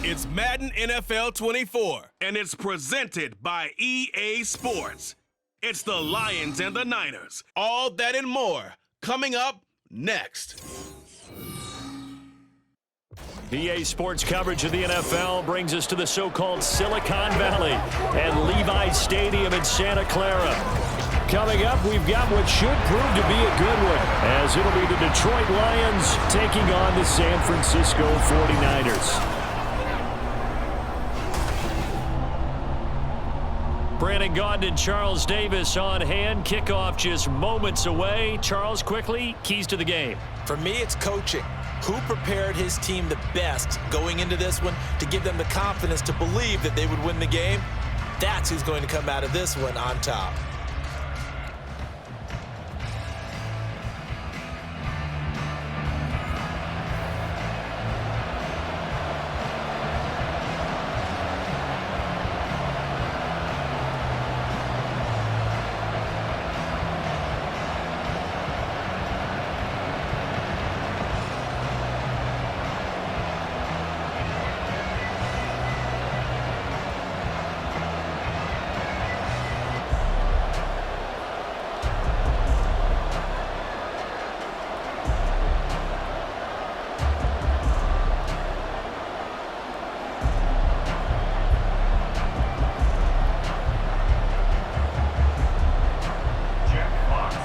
It's Madden NFL 24, and it's presented by EA Sports. It's the Lions and the Niners. All that and more coming up next. EA Sports coverage of the NFL brings us to the so-called Silicon Valley and Levi's Stadium in Santa Clara. Coming up, we've got what should prove to be a good one, as it'll be the Detroit Lions taking on the San Francisco 49ers. Brandon Gaudin and Charles Davis on hand. Kickoff just moments away. Charles, quickly, keys to the game. For me, it's coaching. Who prepared his team the best going into this one to give them the confidence to believe that they would win the game? That's who's going to come out of this one on top.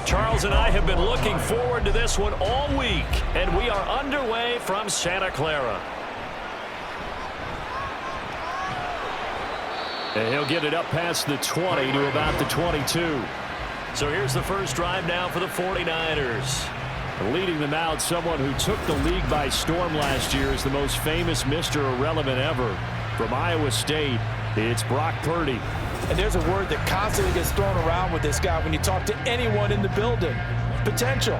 Charles and I have been looking forward to this one all week, and we are underway from Santa Clara. And he'll get it up past the 20 to about the 22. So here's the first drive now for the 49ers. Leading them out, someone who took the league by storm last year is the most famous Mr. Irrelevant ever. From Iowa State, it's Brock Purdy. And there's a word that constantly gets thrown around with this guy when you talk to anyone in the building. Potential.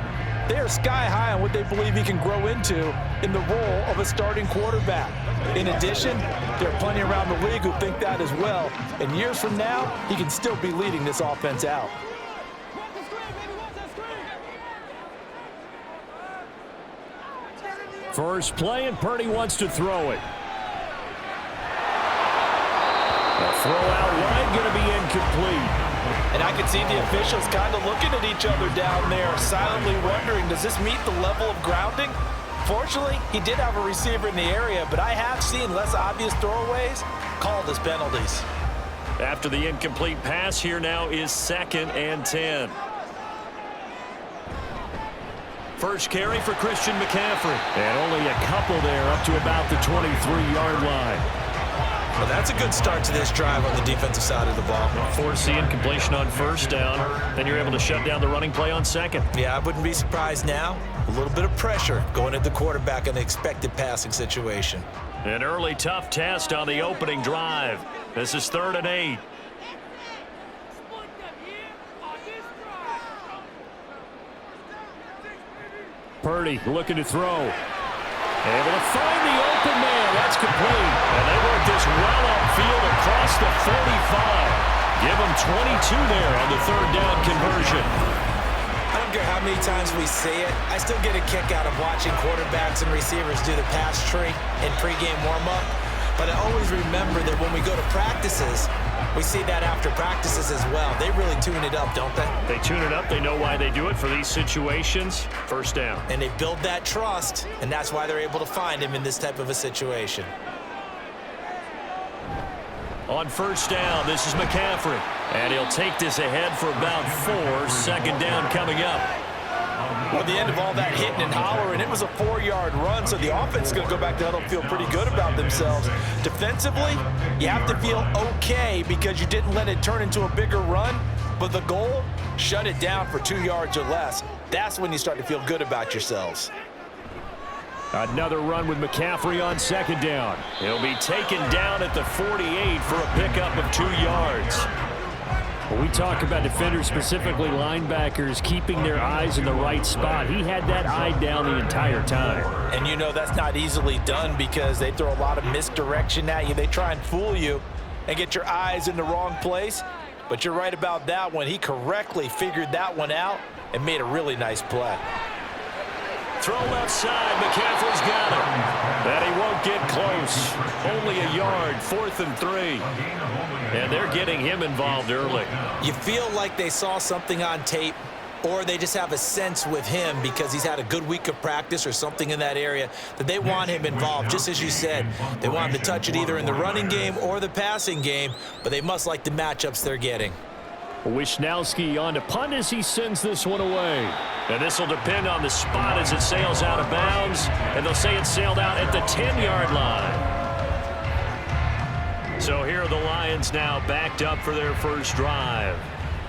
They are sky high on what they believe he can grow into in the role of a starting quarterback. In addition, there are plenty around the league who think that as well. And years from now, he can still be leading this offense out. First play, and Purdy wants to throw it. A throw out wide, going to be incomplete. And I can see the officials kind of looking at each other down there, silently wondering, does this meet the level of grounding? Fortunately, he did have a receiver in the area, but I have seen less obvious throwaways called as penalties. After the incomplete pass, here now is 2nd and 10. First carry for Christian McCaffrey. And only a couple there up to about the 23-yard line. Well, that's a good start to this drive on the defensive side of the ball. Force the incompletion on first down. Then you're able to shut down the running play on second. Yeah, I wouldn't be surprised now. A little bit of pressure going at the quarterback in the expected passing situation. An early tough test on the opening drive. This is 3rd and 8. Purdy looking to throw. Able to find the open man. That's complete. And they work this well upfield across the 45. Give them 22 there on the 3rd down conversion. I don't care how many times we say it, I still get a kick out of watching quarterbacks and receivers do the pass tree in pregame warm-up. But I always remember that when we go to practices, we see that after practices as well. They really tune it up, don't they? They tune it up. They know why they do it for these situations. First down. And they build that trust, and that's why they're able to find him in this type of a situation. On first down, this is McCaffrey. And he'll take this ahead for about 4. 2nd down coming up. Well, at the end of all that hitting and hollering, it was a 4-yard run, so the offense is going to go back to huddle and feel pretty good about themselves. Defensively, you have to feel okay because you didn't let it turn into a bigger run, but the goal, shut it down for 2 yards or less. That's when you start to feel good about yourselves. Another run with McCaffrey on 2nd down. He'll be taken down at the 48 for a pickup of 2 yards. When we talk about defenders, specifically linebackers, keeping their eyes in the right spot, he had that eye down the entire time. And you know that's not easily done because they throw a lot of misdirection at you. They try and fool you and get your eyes in the wrong place. But you're right about that one. He correctly figured that one out and made a really nice play. throw left side. McCaffrey's got it. And he won't get close. Only a yard, 4th and 3. And they're getting him involved early. You feel like they saw something on tape, or they just have a sense with him because he's had a good week of practice or something in that area that they want him involved. Just as you said, they want him to touch it either in the running game or the passing game, but they must like the matchups they're getting. Wisnowski on to punt as he sends this one away. And this will depend on the spot as it sails out of bounds, and they'll say it sailed out at the 10-yard line. So here are the Lions now backed up for their first drive.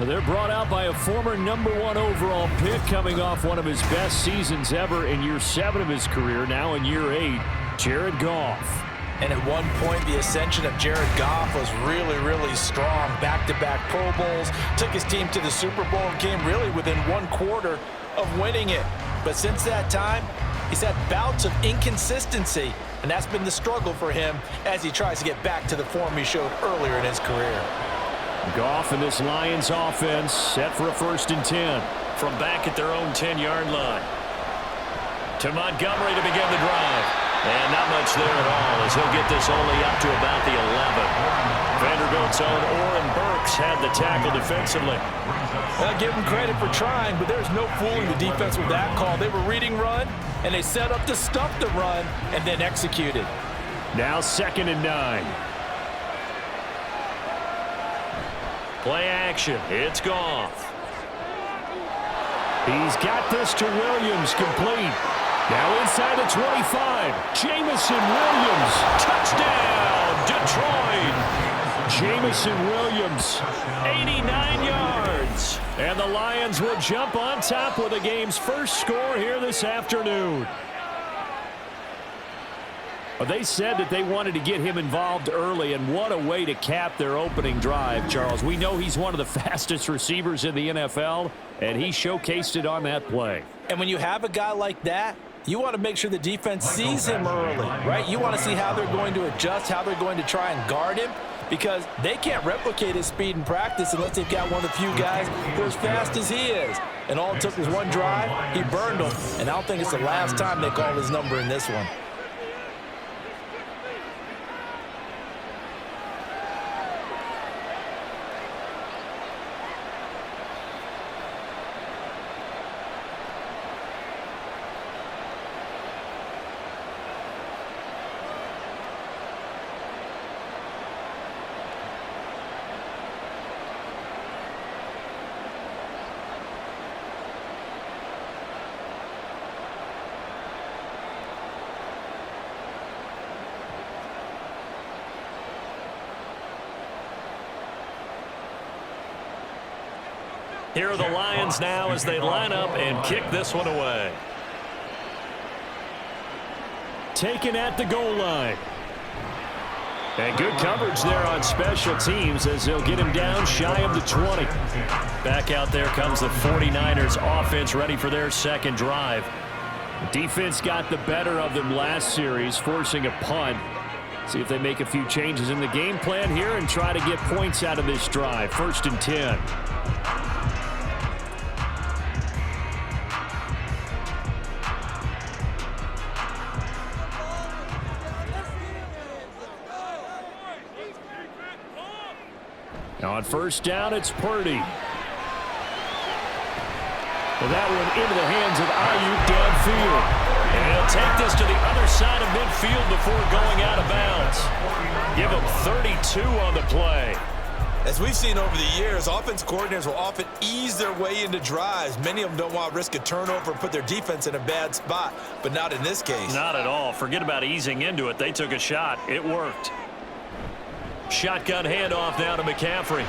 They're brought out by a former #1 overall pick coming off one of his best seasons ever in year 7 of his career, now in year 8, Jared Goff. And at one point, the ascension of Jared Goff was really, really strong. Back-to-back Pro Bowls, took his team to the Super Bowl and came really within 1/4 of winning it. But since that time, he's had bouts of inconsistency, and that's been the struggle for him as he tries to get back to the form he showed earlier in his career. Goff and this Lions offense set for a 1st and 10 from back at their own 10-yard line. To Montgomery to begin the drive. And not much there at all as he'll get this only up to about the 11. Vanderbilt's own Oren Burks had the tackle defensively. I'll give him credit for trying, but there's no fooling the defense with that call. They were reading run, and they set up to stuff the run and then executed. Now 2nd and 9. Play action. It's Goff. He's got this to Williams, complete. Now inside the 25. Jamison Williams. Touchdown, Detroit. Jamison Williams, 89 yards. And the Lions will jump on top with the game's first score here this afternoon. They said that they wanted to get him involved early, and what a way to cap their opening drive, Charles. We know he's one of the fastest receivers in the NFL, and he showcased it on that play. And when you have a guy like that, you want to make sure the defense sees him early, right? You want to see how they're going to adjust, how they're going to try and guard him, because they can't replicate his speed in practice unless they've got one of the few guys who are as fast as he is. And all it took was one drive, he burned them, and I don't think it's the last time they call his number in this one. Here are the Lions now as they line up and kick this one away. Taken at the goal line. And good coverage there on special teams as they'll get him down shy of the 20. Back out there comes the 49ers offense ready for their second drive. The defense got the better of them last series, forcing a punt. See if they make a few changes in the game plan here and try to get points out of this drive. 1st and 10. On 1st down, it's Purdy. And that one into the hands of Ayuk downfield. And he'll take this to the other side of midfield before going out of bounds. Give him 32 on the play. As we've seen over the years, offense coordinators will often ease their way into drives. Many of them don't want to risk a turnover and put their defense in a bad spot, but not in this case. Not at all. Forget about easing into it. They took a shot. It worked. Shotgun handoff now to McCaffrey.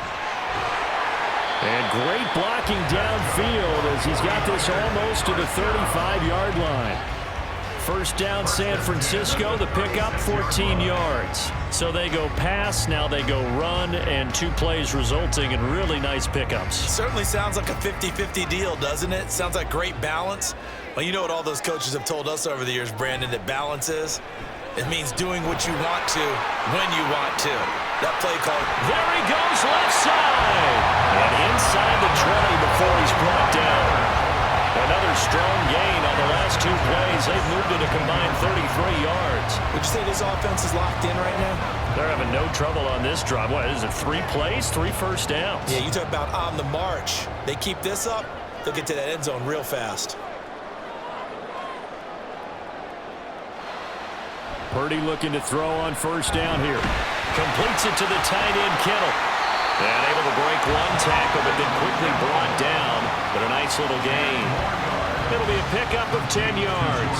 And great blocking downfield as he's got this almost to the 35-yard line. 1st down San Francisco, the pickup 14 yards. So they go pass, now they go run, and 2 plays resulting in really nice pickups. Certainly sounds like a 50-50 deal, doesn't it? Sounds like great balance. Well, you know what all those coaches have told us over the years, Brandon, that balance is? It means doing what you want to when you want to. That play call. There he goes left side. And inside the 20 before he's brought down. Another strong gain on the last last 2 plays, they've moved it a combined 33 yards. Would you say this offense is locked in right now? They're having no trouble on this drive. What is it, 3 plays, 3 first downs? Yeah, you talk about on the march. They keep this up, they'll get to that end zone real fast. Purdy looking to throw on first down here. Completes it to the tight end, Kittle. And able to break 1 tackle, but then quickly brought down. But a nice little gain. It'll be a pickup of 10 yards.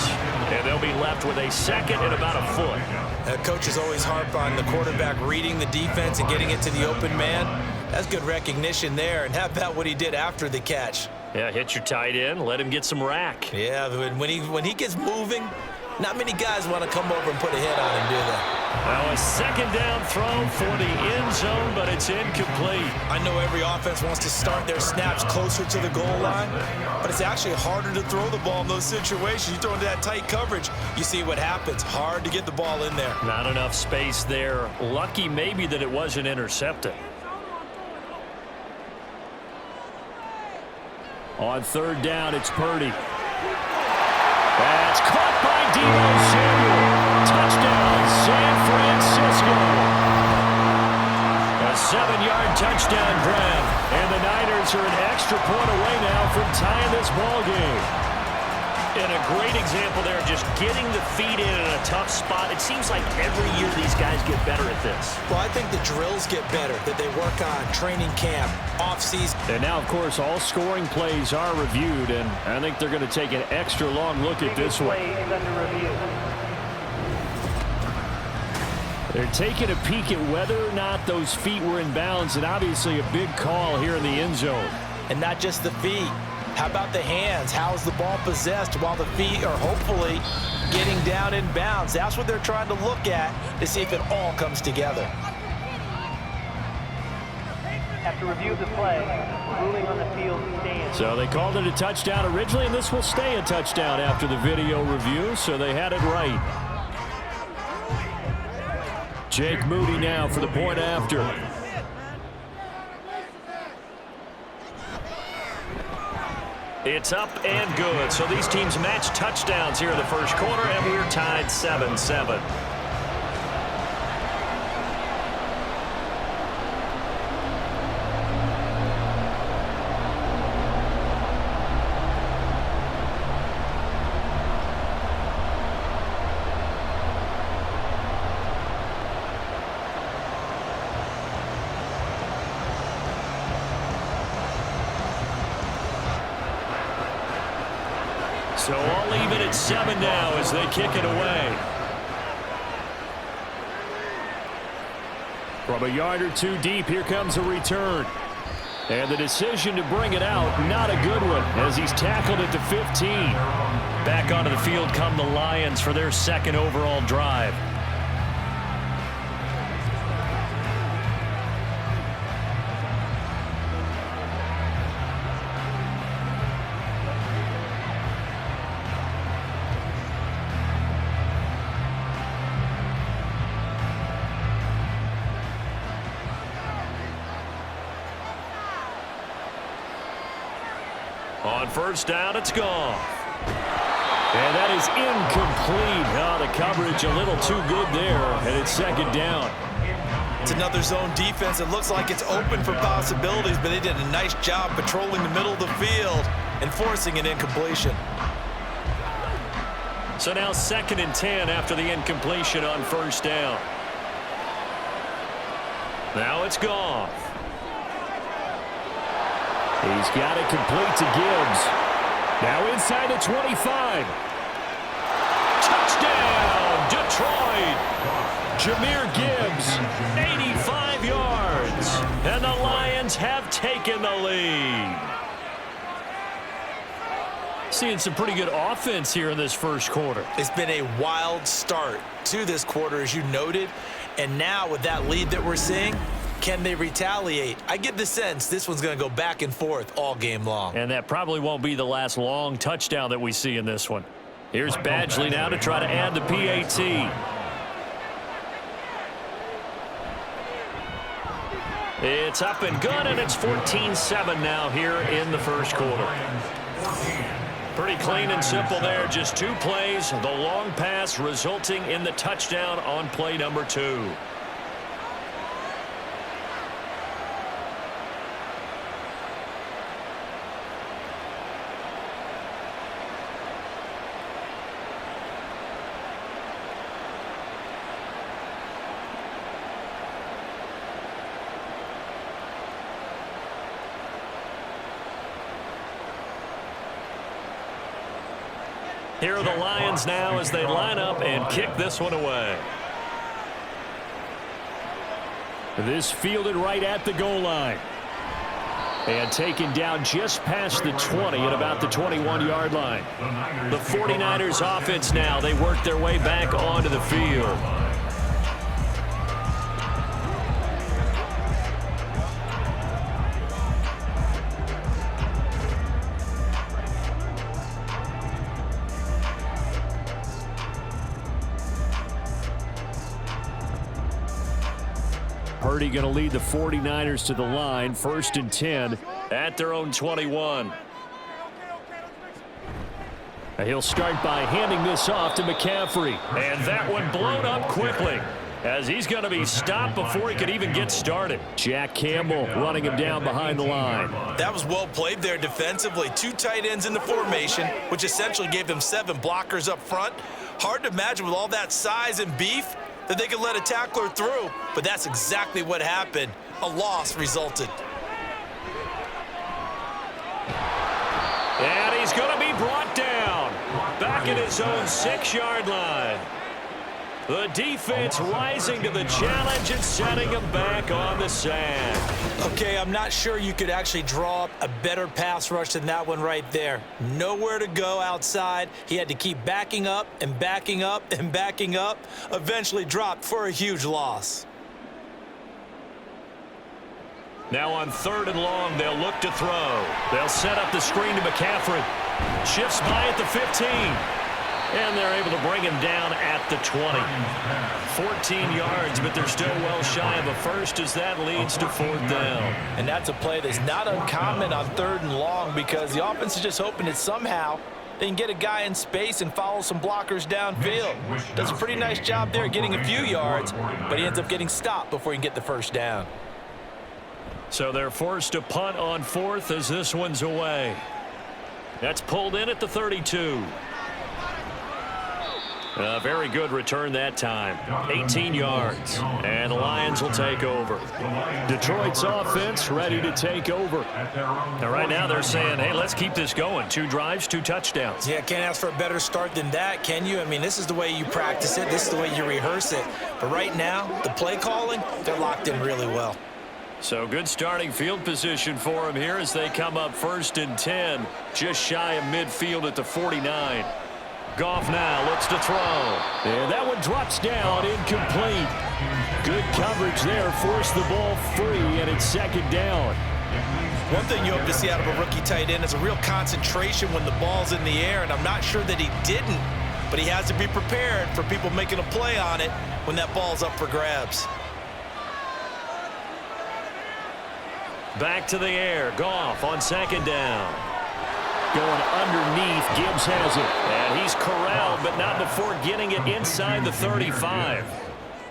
And they'll be left with a 2nd and about a foot. Coaches always harp on the quarterback reading the defense and getting it to the open man. That's good recognition there. And how about what he did after the catch? Yeah, hit your tight end, let him get some rack. Yeah, when he gets moving, not many guys want to come over and put a hit on him, do they? Now a 2nd down throw for the end zone, but it's incomplete. I know every offense wants to start their snaps closer to the goal line, but it's actually harder to throw the ball in those situations. You throw into that tight coverage, you see what happens. Hard to get the ball in there. Not enough space there. Lucky maybe that it wasn't intercepted. On 3rd down, it's Purdy. That's caught by Deebo Samuel. Touchdown, San Francisco. A 7-yard touchdown grab. And the Niners are an extra point away now from tying this ball game. And a great example there of just getting the feet in a tough spot. It seems like every year these guys get better at this. Well, I think the drills get better, that they work on training camp, off-season. And now, of course, all scoring plays are reviewed, and I think they're going to take an extra long look at this one. They're taking a peek at whether or not those feet were in bounds, and obviously a big call here in the end zone. And not just the feet. How about the hands? How's the ball possessed while the feet are hopefully getting down in bounds? That's what they're trying to look at to see if it all comes together. After review of the play, ruling on the field stands. So they called it a touchdown originally, and this will stay a touchdown after the video review, so they had it right. Jake Moody now for the point after. It's up and good. So these teams match touchdowns here in the first quarter, and we're tied 7-7. So I'll leave it at 7 now as they kick it away. From a yard or 2 deep, here comes a return. And the decision to bring it out, not a good one, as he's tackled at the 15. Back onto the field come the Lions for their 2nd overall drive. On first down, it's gone. And that is incomplete. Oh, the coverage a little too good there, and it's 2nd down. It's another zone defense. It looks like it's open for possibilities, but they did a nice job patrolling the middle of the field and forcing an incompletion. So now 2nd and 10 after the incompletion on first down. Now it's gone. He's got it complete to Gibbs. Now inside the 25. Touchdown, Detroit. Jahmyr Gibbs, 85 yards. And the Lions have taken the lead. Seeing some pretty good offense here in this first quarter. It's been a wild start to this quarter, as you noted. And now with that lead that we're seeing, can they retaliate? I get the sense this one's going to go back and forth all game long. And that probably won't be the last long touchdown that we see in this one. Here's Badgley now to try to add the PAT. It's up and good, and it's 14-7 now here in the first quarter. Pretty clean and simple there. Just 2 plays. The long pass resulting in the touchdown on play number 2. Here are the Lions now as they line up and kick this one away. This fielded right at the goal line. And taken down just past the 20 at about the 21-yard line. The 49ers offense now, they work their way back onto the field. Purdy going to lead the 49ers to the line, 1st and 10 at their own 21. He'll start by handing this off to McCaffrey. And that one blown up quickly as he's going to be stopped before he could even get started. Jack Campbell running him down behind the line. That was well played there defensively. 2 tight ends in the formation, which essentially gave them 7 blockers up front. Hard to imagine with all that size and beef that they could let a tackler through, but that's exactly what happened. A loss resulted. And he's going to be brought down back at his own 6-yard line. The defense rising to the challenge and setting him back on the sand. Okay, I'm not sure you could actually draw up a better pass rush than that one right there. Nowhere to go outside. He had to keep backing up and backing up and backing up. Eventually dropped for a huge loss. Now on 3rd and long, they'll look to throw. They'll set up the screen to McCaffrey. Shifts by at the 15. And they're able to bring him down at the 20. 14 yards, but they're still well shy of a first as that leads to 4th down. And that's a play that's not uncommon on 3rd and long because the offense is just hoping that somehow they can get a guy in space and follow some blockers downfield. Does a pretty nice job there getting a few yards, but he ends up getting stopped before he can get the first down. So they're forced to punt on 4th as this one's away. That's pulled in at the 32. A very good return that time. 18 yards. And the Lions will take over. Detroit's offense ready to take over. And right now they're saying, hey, let's keep this going. 2 drives, 2 touchdowns. Yeah, can't ask for a better start than that, can you? I mean, this is the way you practice it. This is the way you rehearse it. But right now, the play calling, they're locked in really well. So good starting field position for them here as they come up 1st and 10. Just shy of midfield at the 49. Goff now looks to throw. And that one drops down, incomplete. Good coverage there, forced the ball free, and it's 2nd down. One thing you hope to see out of a rookie tight end is a real concentration when the ball's in the air, and I'm not sure that he didn't, but he has to be prepared for people making a play on it when that ball's up for grabs. Back to the air, Goff on 2nd down. Going underneath, Gibbs has it. And he's corralled, but not before getting it inside the 35.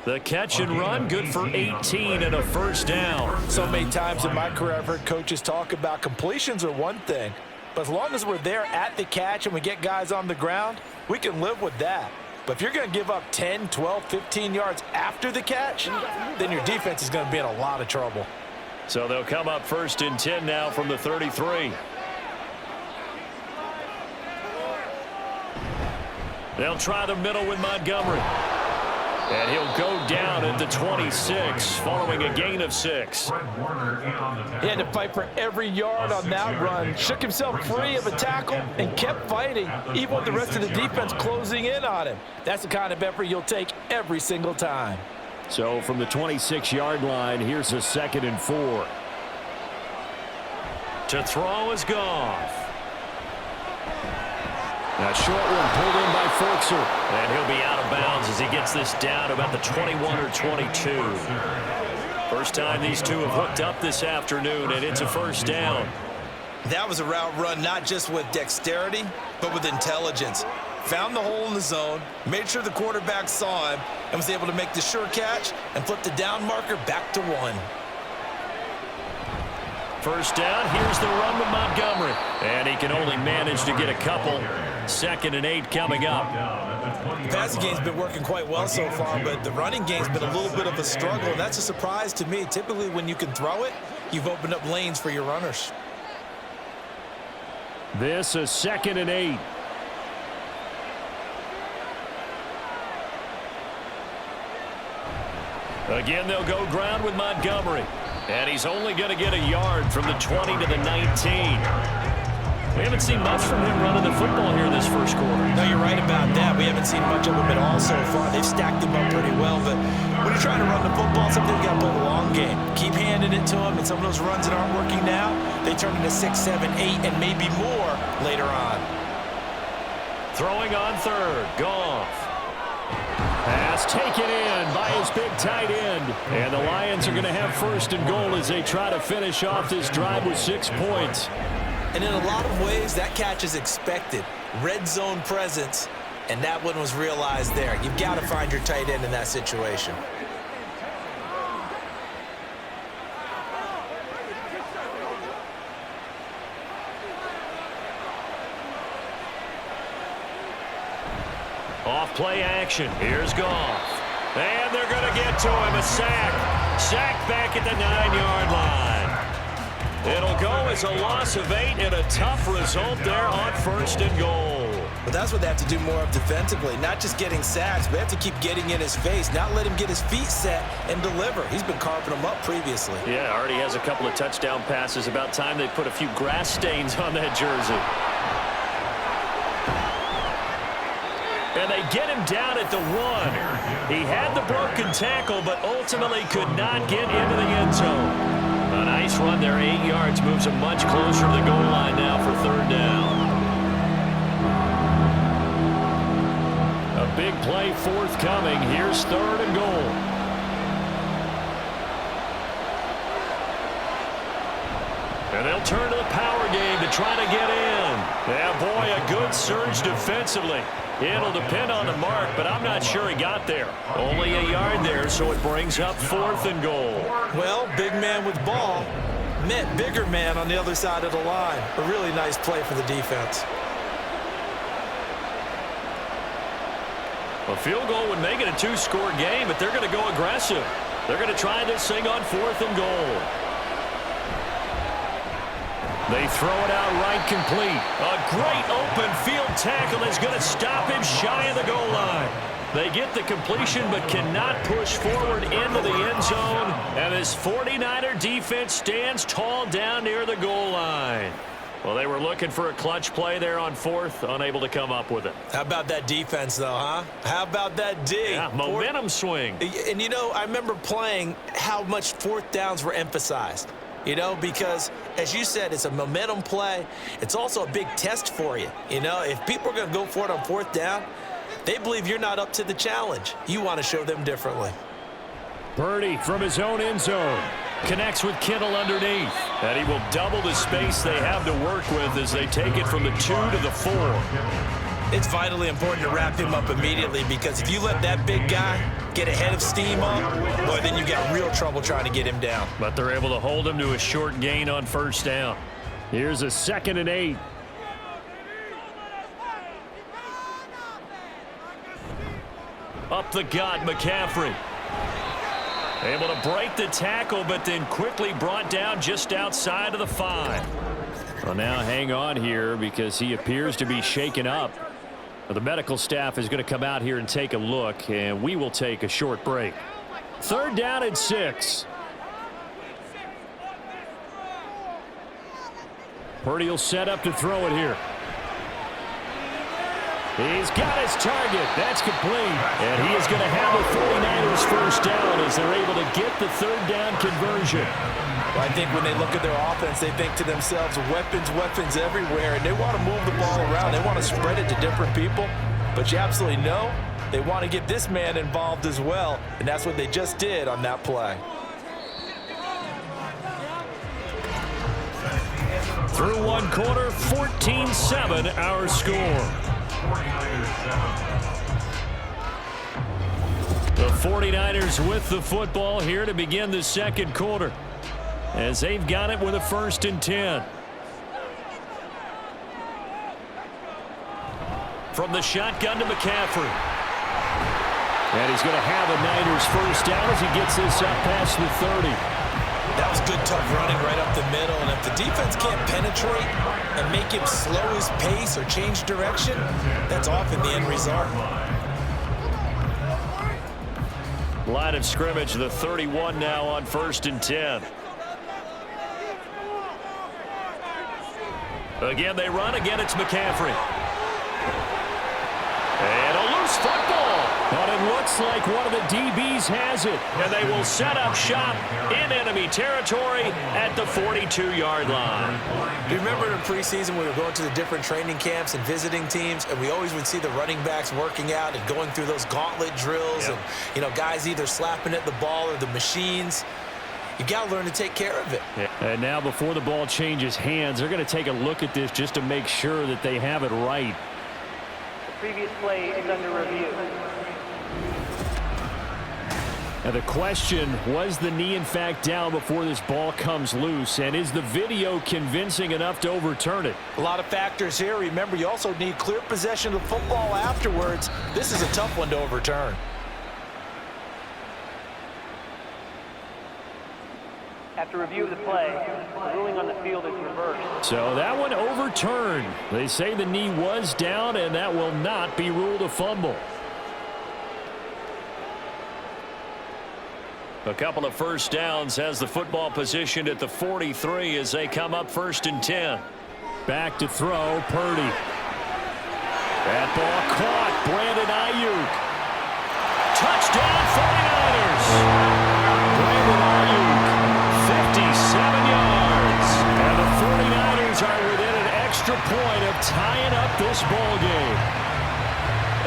The catch and run, good for 18 and a 1st down. So many times in my career I've heard coaches talk about completions are one thing, but as long as we're there at the catch and we get guys on the ground, we can live with that. But if you're going to give up 10, 12, 15 yards after the catch, then your defense is going to be in a lot of trouble. So they'll come up 1st and 10 now from the 33. They'll try the middle with Montgomery. And he'll go down at the 26 following a gain of 6. He had to fight for every yard on that run. Shook himself free of a tackle and kept fighting, even with the rest of the defense closing in on him. That's the kind of effort you'll take every single time. So from the 26-yard line, here's a 2nd and 4. To throw is Goff. A short one pulled in by Folkser. And he'll be out of bounds as he gets this down about the 21 or 22. First time these two have hooked up this afternoon, and it's a 1st down. That was a route run not just with dexterity, but with intelligence. Found the hole in the zone, made sure the quarterback saw him, and was able to make the sure catch and flip the down marker back to 1. First down, here's the run with Montgomery. And he can only manage to get a couple. 2nd and 8 coming up. The passing game's been working quite well so far, but the running game's been a little bit of a struggle, and that's a surprise to me. Typically, when you can throw it, you've opened up lanes for your runners. This is 2nd and 8. Again, they'll go ground with Montgomery. And he's only going to get a yard from the 20 to the 19. We haven't seen much from him running the football here this first quarter. No, you're right about that. We haven't seen much of him at all so far. They've stacked him up pretty well. But when you're trying to run the football, sometimes you got to play the long game. Keep handing it to him, and some of those runs that aren't working now, they turn into 6, 7, 8, and maybe more later on. Throwing on 3rd. Goff. Pass taken in by his big tight end. And the Lions are going to have 1st and goal as they try to finish off this drive with 6 points. And in a lot of ways, that catch is expected. Red zone presence, and that one was realized there. You've got to find your tight end in that situation. Off play action. Here's Goff. And they're going to get to him. A sack. Sack back at the 9-yard line. It'll go as a loss of 8 and a tough result there on 1st and goal. But that's what they have to do more of defensively. Not just getting sacks, but they have to keep getting in his face. Not let him get his feet set and deliver. He's been carving them up previously. Yeah, already has a couple of touchdown passes. About time they put a few grass stains on that jersey. And they get him down at the 1. He had the broken tackle, but ultimately could not get into the end zone. A nice run there, 8 yards, moves him much closer to the goal line now for 3rd down. A big play forthcoming. Here's 3rd and goal. And they'll turn to the power game to try to get in. Yeah, boy, a good surge defensively. It'll depend on the mark, but I'm not sure he got there. Only a yard there, so it brings up 4th and goal. Well, big man with ball met bigger man on the other side of the line. A really nice play for the defense. A field goal would make it a 2-score game, but they're going to go aggressive. They're going to try this thing on 4th and goal. They throw it out right complete. A great open field tackle is going to stop him shy of the goal line. They get the completion but cannot push forward into the end zone. And this 49er defense stands tall down near the goal line. Well, they were looking for a clutch play there on 4th, unable to come up with it. How about that defense, though, huh? How about that D? Yeah, momentum swing. And, you know, I remember playing how much 4th downs were emphasized. You know, because, as you said, it's a momentum play. It's also a big test for you. You know, if people are going to go for it on 4th down, they believe you're not up to the challenge. You want to show them differently. Purdy from his own end zone connects with Kittle underneath. And he will double the space they have to work with as they take it from the 2 to the 4. It's vitally important to wrap him up immediately, because if you let that big guy get ahead of steam up, boy, then you got real trouble trying to get him down. But they're able to hold him to a short gain on 1st down. Here's a 2nd and 8. Up the gut, McCaffrey. Able to break the tackle, but then quickly brought down just outside of the 5. Well, now hang on here because he appears to be shaken up. The medical staff is going to come out here and take a look, and we will take a short break. 3rd down and 6. Purdy will set up to throw it here. He's got his target. That's complete. And he is going to have the 49ers 1st down as they're able to get the 3rd down conversion. Well, I think when they look at their offense, they think to themselves, weapons everywhere, and they want to move the ball around. They want to spread it to different people. But you absolutely know they want to get this man involved as well, and that's what they just did on that play. Through one quarter, 14-7 our score. The 49ers with the football here to begin the second quarter, as they've got it with a 1st and 10. From the shotgun to McCaffrey. And he's going to have a Niners first down as he gets this up past the 30. That was good, tough running right up the middle. And if the defense can't penetrate and make him slow his pace or change direction, that's often the end result. Line of scrimmage, the 31 now on 1st and 10. Again, they run. Again, it's McCaffrey. And a loose football. But it looks like one of the DBs has it. And they will set up shop in enemy territory at the 42-yard line. You remember in preseason we were going to the different training camps and visiting teams, and we always would see the running backs working out and going through those gauntlet drills. Yep. And, guys either slapping at the ball or the machines. You got to learn to take care of it. Yeah. And now before the ball changes hands, they're going to take a look at this just to make sure that they have it right. Previous play is under review. Now the question, was the knee in fact down before this ball comes loose? And is the video convincing enough to overturn it? A lot of factors here. Remember, you also need clear possession of the football afterwards. This is a tough one to overturn. After review of the play, the ruling on the field is reversed. So that one overturned. They say the knee was down, and that will not be ruled a fumble. A couple of first downs has the football positioned at the 43 as they come up 1st and 10. Back to throw, Purdy. That ball caught, Brandon Ayuk. Touchdown 49ers. Brandon Ayuk, 57 yards. And the 49ers are within an extra point of tying up this ball game.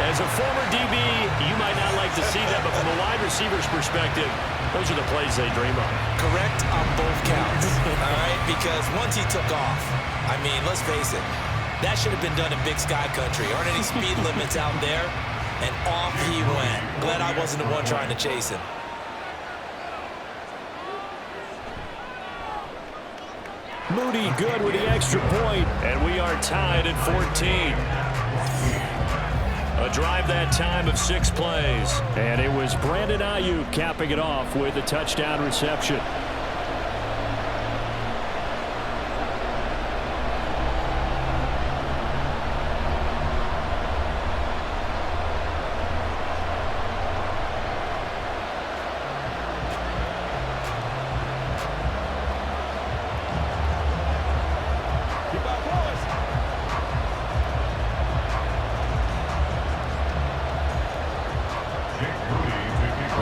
As a former DB, you might not like to see that, but from a wide receiver's perspective, those are the plays they dream of. Correct on both counts, all right? Because once he took off, I mean, let's face it, that should have been done in Big Sky Country. Aren't any speed limits out there? And off he went. Glad I wasn't the one trying to chase him. Moody good with the extra point, and we are tied at 14. A drive that time of 6 plays. And it was Brandon Ayuk capping it off with a touchdown reception.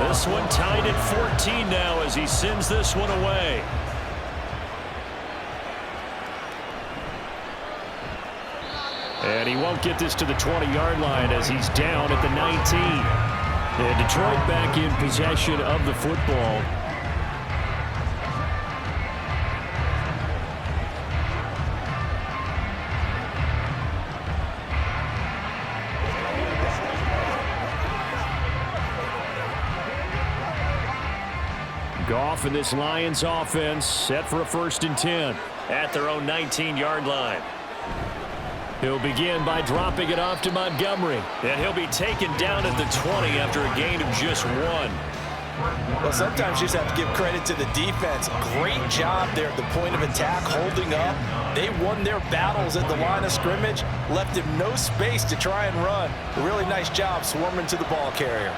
This one tied at 14 now as he sends this one away. And he won't get this to the 20-yard line as he's down at the 19. And Detroit back in possession of the football. Goff and this Lions offense set for a 1st and 10 at their own 19-yard line. He'll begin by dropping it off to Montgomery, and he'll be taken down at the 20 after a gain of just 1. Well, sometimes you just have to give credit to the defense. Great job there at the point of attack, holding up. They won their battles at the line of scrimmage, left him no space to try and run. A really nice job swarming to the ball carrier.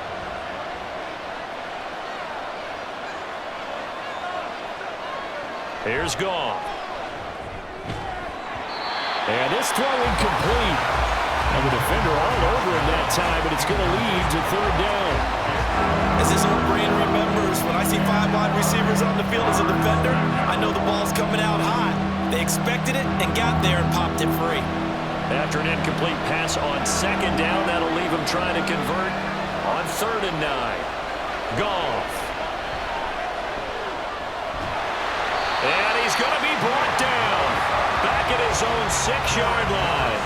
Here's Goff. And this throw incomplete. And the defender all over him that time, but it's going to lead to 3rd down. As his own brain remembers, when I see 5 wide receivers on the field as a defender, I know the ball's coming out hot. They expected it and got there and popped it free. After an incomplete pass on 2nd down, that'll leave him trying to convert on 3rd and 9. Goff. And he's going to be brought down. Back 6-yard line.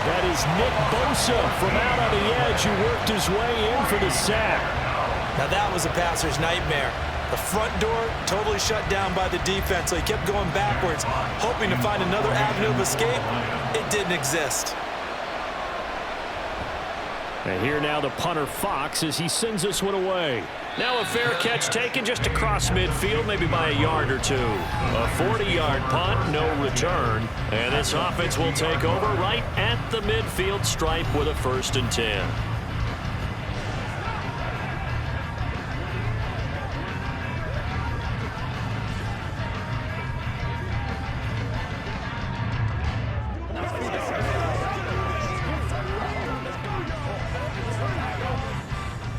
That is Nick Bosa from out on the edge who worked his way in for the sack. Now that was a passer's nightmare. The front door totally shut down by the defense, so he kept going backwards, hoping to find another avenue of escape. It didn't exist. And here now the punter Fox as he sends this one away. Now a fair catch taken just across midfield, maybe by a yard or two. A 40-yard punt, no return. And this offense will take over right at the midfield stripe with a 1st and 10.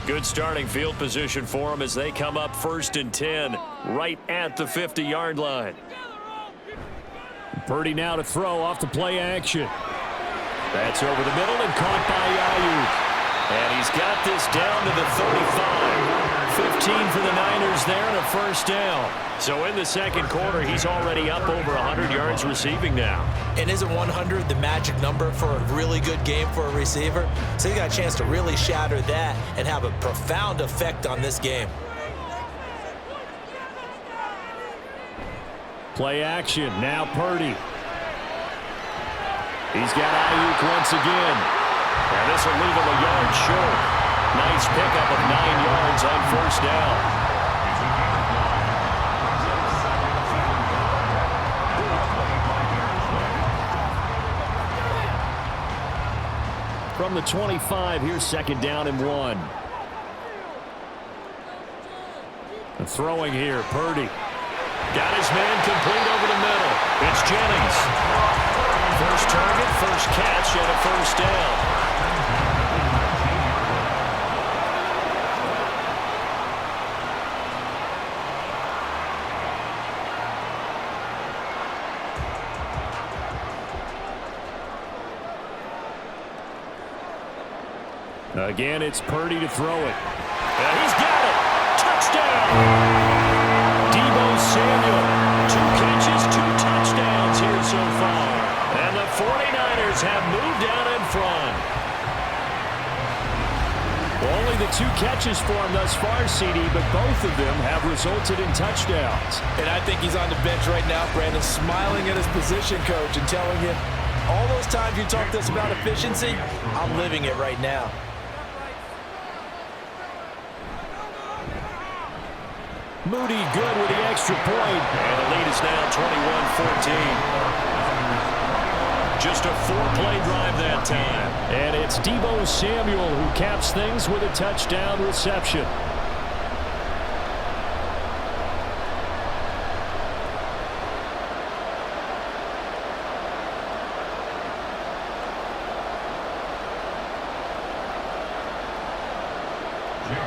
Good starting field position for them as they come up 1st and 10 right at the 50-yard line. Purdy now to throw off the play action. That's over the middle and caught by Ayuk. And he's got this down to the 35. 15 for the Niners there and a 1st down. So in the 2nd quarter, he's already up over 100 yards receiving now. And isn't 100 the magic number for a really good game for a receiver? So he got a chance to really shatter that and have a profound effect on this game. Play action, now Purdy. He's got Ayuk once again. And this will leave him a yard short. Nice pickup of 9 yards on 1st down. From the 25, here's 2nd down and 1. And throwing here, Purdy. Got his man complete over the middle. It's Jennings. First target, first catch, and a 1st down. Again, it's Purdy to throw it. And he's got it. Touchdown. Deebo Samuel. 2 catches, 2 touchdowns here so far. And the 49ers have moved down in front. Only the 2 catches for him thus far, CD, but both of them have resulted in touchdowns. And I think he's on the bench right now, Brandon, smiling at his position coach and telling you, all those times you talk to us about efficiency, I'm living it right now. Moody good with the extra point. And the lead is now 21-14. Just a 4-play drive that time. And it's Deebo Samuel who caps things with a touchdown reception.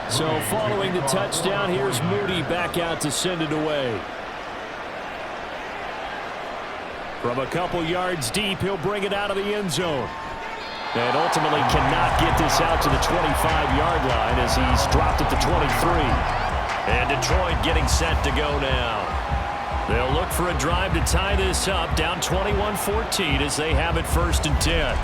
So following the touchdown, here's Moody back out to send it away. From a couple yards deep, he'll bring it out of the end zone. And ultimately cannot get this out to the 25-yard line as he's dropped at the 23. And Detroit getting set to go now. They'll look for a drive to tie this up, down 21-14 as they have it 1st and 10.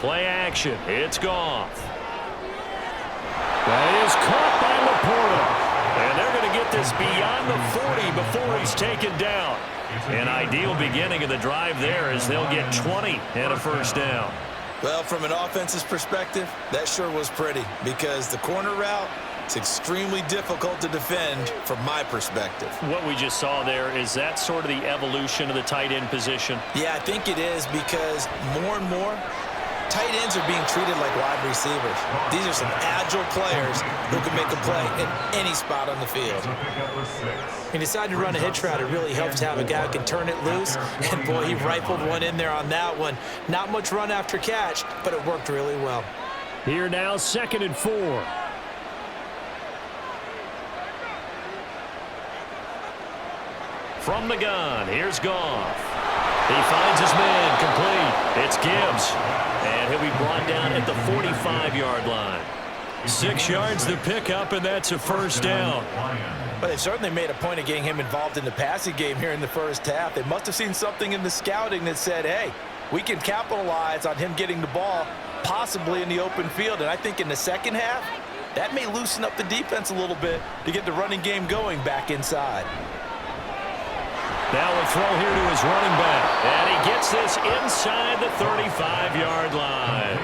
Play action. It's Goff. That is caught by Laporta. And they're going to get this beyond the 40 before he's taken down. An ideal beginning of the drive there as they'll get 20 and a 1st down. Well, from an offense's perspective, that sure was pretty because the corner route, it's extremely difficult to defend from my perspective. What we just saw there, is that sort of the evolution of the tight end position? Yeah, I think it is because more and more, tight ends are being treated like wide receivers. These are some agile players who can make a play in any spot on the field. He decided to run a hitch route. It really helps to have a guy who can turn it loose. And, boy, he rifled one in there on that one. Not much run after catch, but it worked really well. Here now, 2nd and 4. From the gun, here's Goff. He finds his man, complete. It's Gibbs. And he'll be brought down at the 45-yard line. 6 yards to pick up, and that's a first down. But they certainly made a point of getting him involved in the passing game here in the first half. They must have seen something in the scouting that said, hey, we can capitalize on him getting the ball possibly in the open field. And I think in the second half, that may loosen up the defense a little bit to get the running game going back inside. Now a throw here to his running back. And he gets this inside the 35-yard line.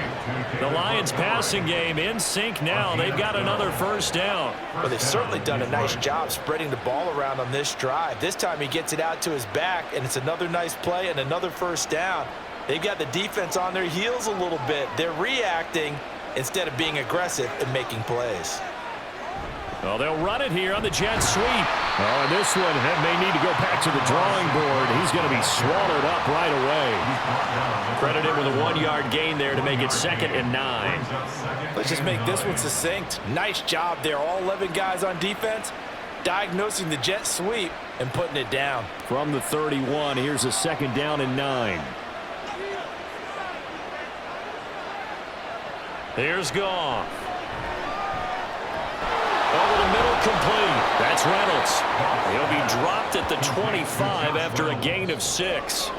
The Lions passing game in sync now. They've got another first down. Well, they've certainly done a nice job spreading the ball around on this drive. This time he gets it out to his back, and it's another nice play and another first down. They've got the defense on their heels a little bit. They're reacting instead of being aggressive and making plays. Well, they'll run it here on the jet sweep. Oh, and this one may need to go back to the drawing board. He's going to be swallowed up right away. Credit him with a 1-yard gain there to make it 2nd and 9. Let's just make this one succinct. Nice job there. All 11 guys on defense diagnosing the jet sweep and putting it down. From the 31, here's a 2nd down and 9. Here's Goff. Over the middle, complete. That's Reynolds. He'll be dropped at the 25 after a gain of 6.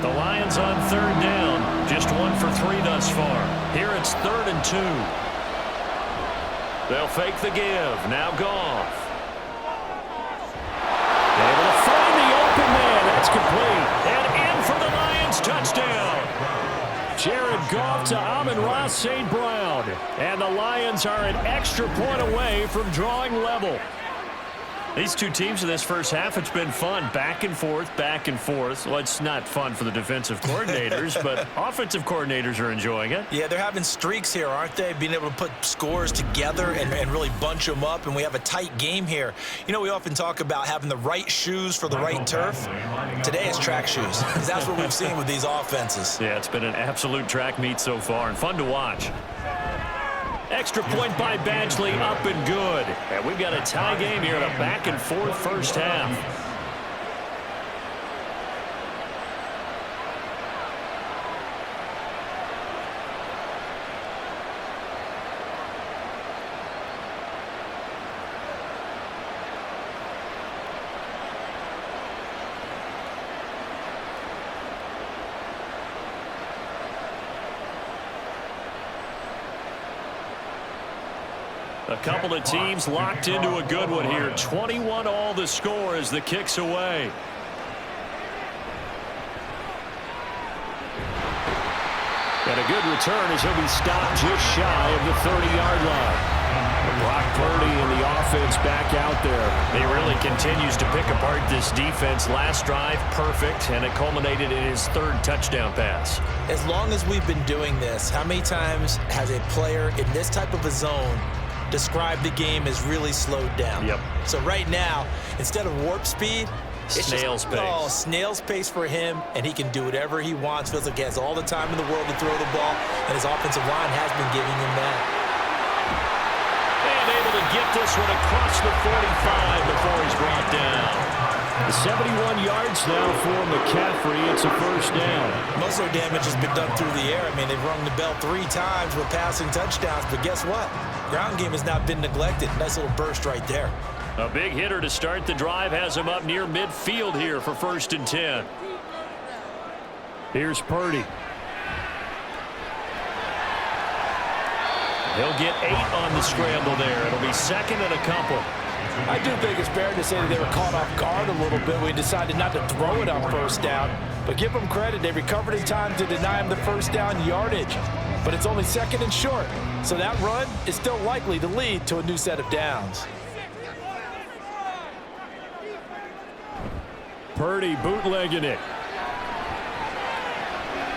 The Lions on 3rd down. Just 1 for 3 thus far. Here it's 3rd and 2. They'll fake the give. Now Goff. Able to find the open man. That's complete. And in for the Lions touchdown. Jared Goff to Amon-Ra St. Brown. And the Lions are an extra point away from drawing level. These two teams in this first half, it's been fun. Back and forth, back and forth. Well, it's not fun for the defensive coordinators, but offensive coordinators are enjoying it. Yeah, they're having streaks here, aren't they? Being able to put scores together and really bunch them up, and we have a tight game here. You know, we often talk about having the right shoes for the right turf. Today it's track shoes. That's what we've seen with these offenses. Yeah, it's been an absolute track meet so far, and fun to watch. Extra point by Badgley, up and good. And we've got a tie game here in a back-and-forth first half. A couple of teams locked into a good one here. 21 all the score as the kick's away. And a good return as he'll be stopped just shy of the 30-yard line. Brock Purdy and the offense back out there. He really continues to pick apart this defense. Last drive, perfect, and it culminated in his 3rd touchdown pass. As long as we've been doing this, how many times has a player in this type of a zone described the game as really slowed down? Yep. So right now, instead of warp speed, it's snail's pace. Oh, snail's pace for him, and he can do whatever he wants. Feels like he has all the time in the world to throw the ball, and his offensive line has been giving him that. And able to get this one across the 45 before he's brought down. The 71 yards now for McCaffrey. It's a first down. Most of their damage has been done through the air. I mean, they've rung the bell 3 times with passing touchdowns, but guess what? Ground game has not been neglected. Nice little burst right there. A big hitter to start the drive has him up near midfield here for 1st and 10. Here's Purdy. He'll get 8 on the scramble there. It'll be 2nd and a couple. I do think it's fair to say that they were caught off guard a little bit. We decided not to throw it on 1st down. But give them credit. They recovered in time to deny him the 1st down yardage. But it's only 2nd and short. So that run is still likely to lead to a new set of downs. Purdy bootlegging it.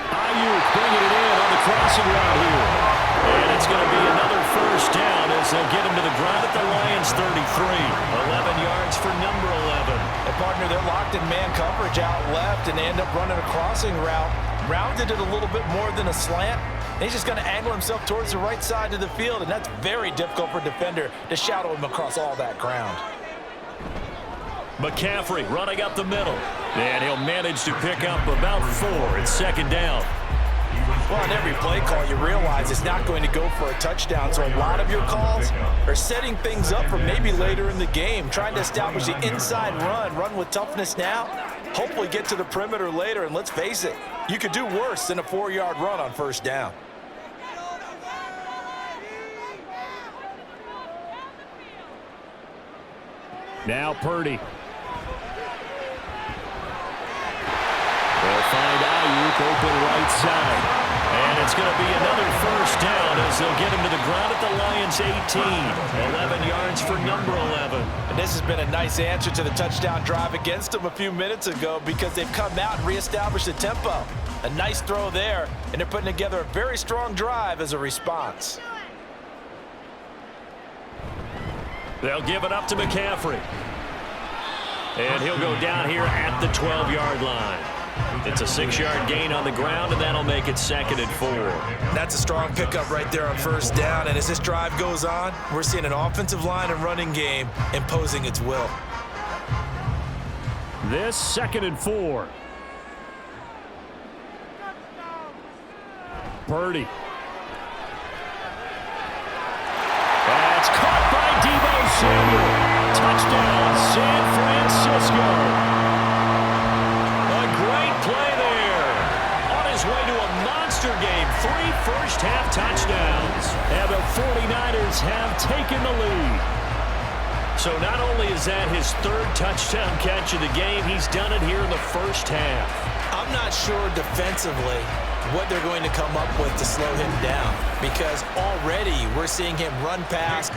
Ayuk bringing it in on the crossing route here. And it's going to be another 1st down as they'll get him to the ground at the Lions 33. 11 yards for number 11. And partner, they're locked in man coverage out left, and they end up running a crossing route. rounded it a little bit more than a slant. He's just going to angle himself towards the right side of the field, and that's very difficult for a defender to shadow him across all that ground. McCaffrey running up the middle, and he'll manage to pick up about 4. It's second down. Well, on every play call, you realize it's not going to go for a touchdown, so a lot of your calls are setting things up for maybe later in the game, trying to establish the inside run with toughness now, hopefully get to the perimeter later, and let's face it, you could do worse than a 4-yard run on first down. Now Purdy. They'll find Ayuk open right side. And it's going to be another first down as they'll get him to the ground at the Lions' 18. 11 yards for number 11. And this has been a nice answer to the touchdown drive against them a few minutes ago because they've come out and reestablished the tempo. A nice throw there, and they're putting together a very strong drive as a response. They'll give it up to McCaffrey. And he'll go down here at the 12-yard line. It's a 6-yard gain on the ground, and that'll make it 2nd and 4. That's a strong pickup right there on first down, and as this drive goes on, we're seeing an offensive line and running game imposing its will. This 2nd and 4. Purdy. That's caught by Deebo Samuel. Touchdown, San Francisco. A great play there. On his way to a monster game. 3 first-half touchdowns. And the 49ers have taken the lead. So not only is that his 3rd touchdown catch of the game, he's done it here in the first half. I'm not sure defensively what they're going to come up with to slow him down, because already we're seeing him run past,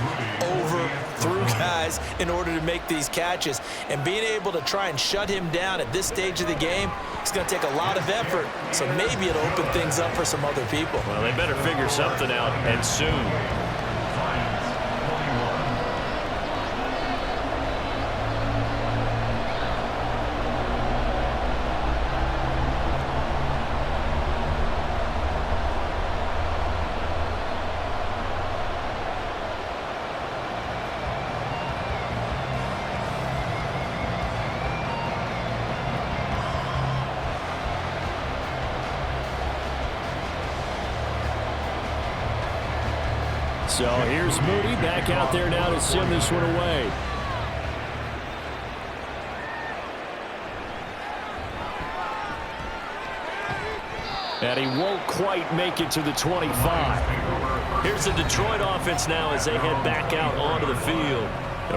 over, through guys in order to make these catches. And being able to try and shut him down at this stage of the game, it's going to take a lot of effort. So maybe it'll open things up for some other people. Well, they better figure something out, and soon. So here's Moody back out there now to send this one away. And he won't quite make it to the 25. Here's the Detroit offense now as they head back out onto the field.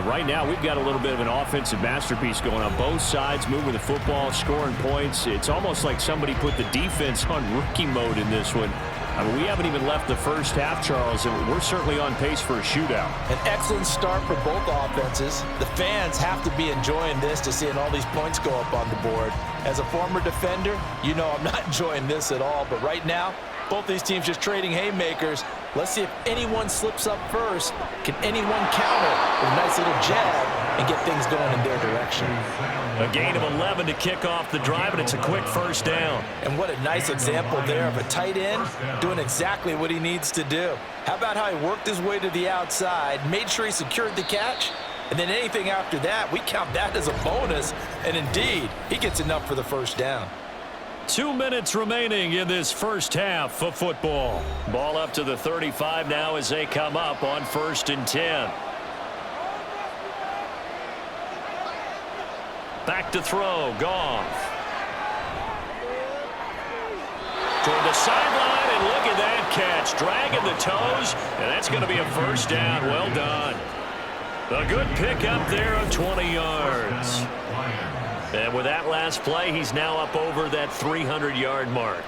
Right now, we've got a little bit of an offensive masterpiece going on both sides, moving the football, scoring points. It's almost like somebody put the defense on rookie mode in this one. I mean, we haven't even left the first half, Charles, and we're certainly on pace for a shootout. An excellent start for both offenses. The fans have to be enjoying this to seeing all these points go up on the board. As a former defender, you know I'm not enjoying this at all, but right now, both these teams just trading haymakers. Let's see if anyone slips up first. Can anyone counter with a nice little jab and get things going in their direction? A gain of 11 to kick off the drive, and it's a quick first down. And what a nice example there of a tight end doing exactly what he needs to do. How about how he worked his way to the outside, made sure he secured the catch, and then anything after that, we count that as a bonus. And indeed, he gets enough for the first down. 2 minutes remaining in this first half of football. Ball up to the 35 now as they come up on 1st and 10. Back to throw, Goff. Toward the sideline, and look at that catch. Dragging the toes, and that's going to be a first down. Well done. A good pickup there of 20 yards. And with that last play, he's now up over that 300-yard mark.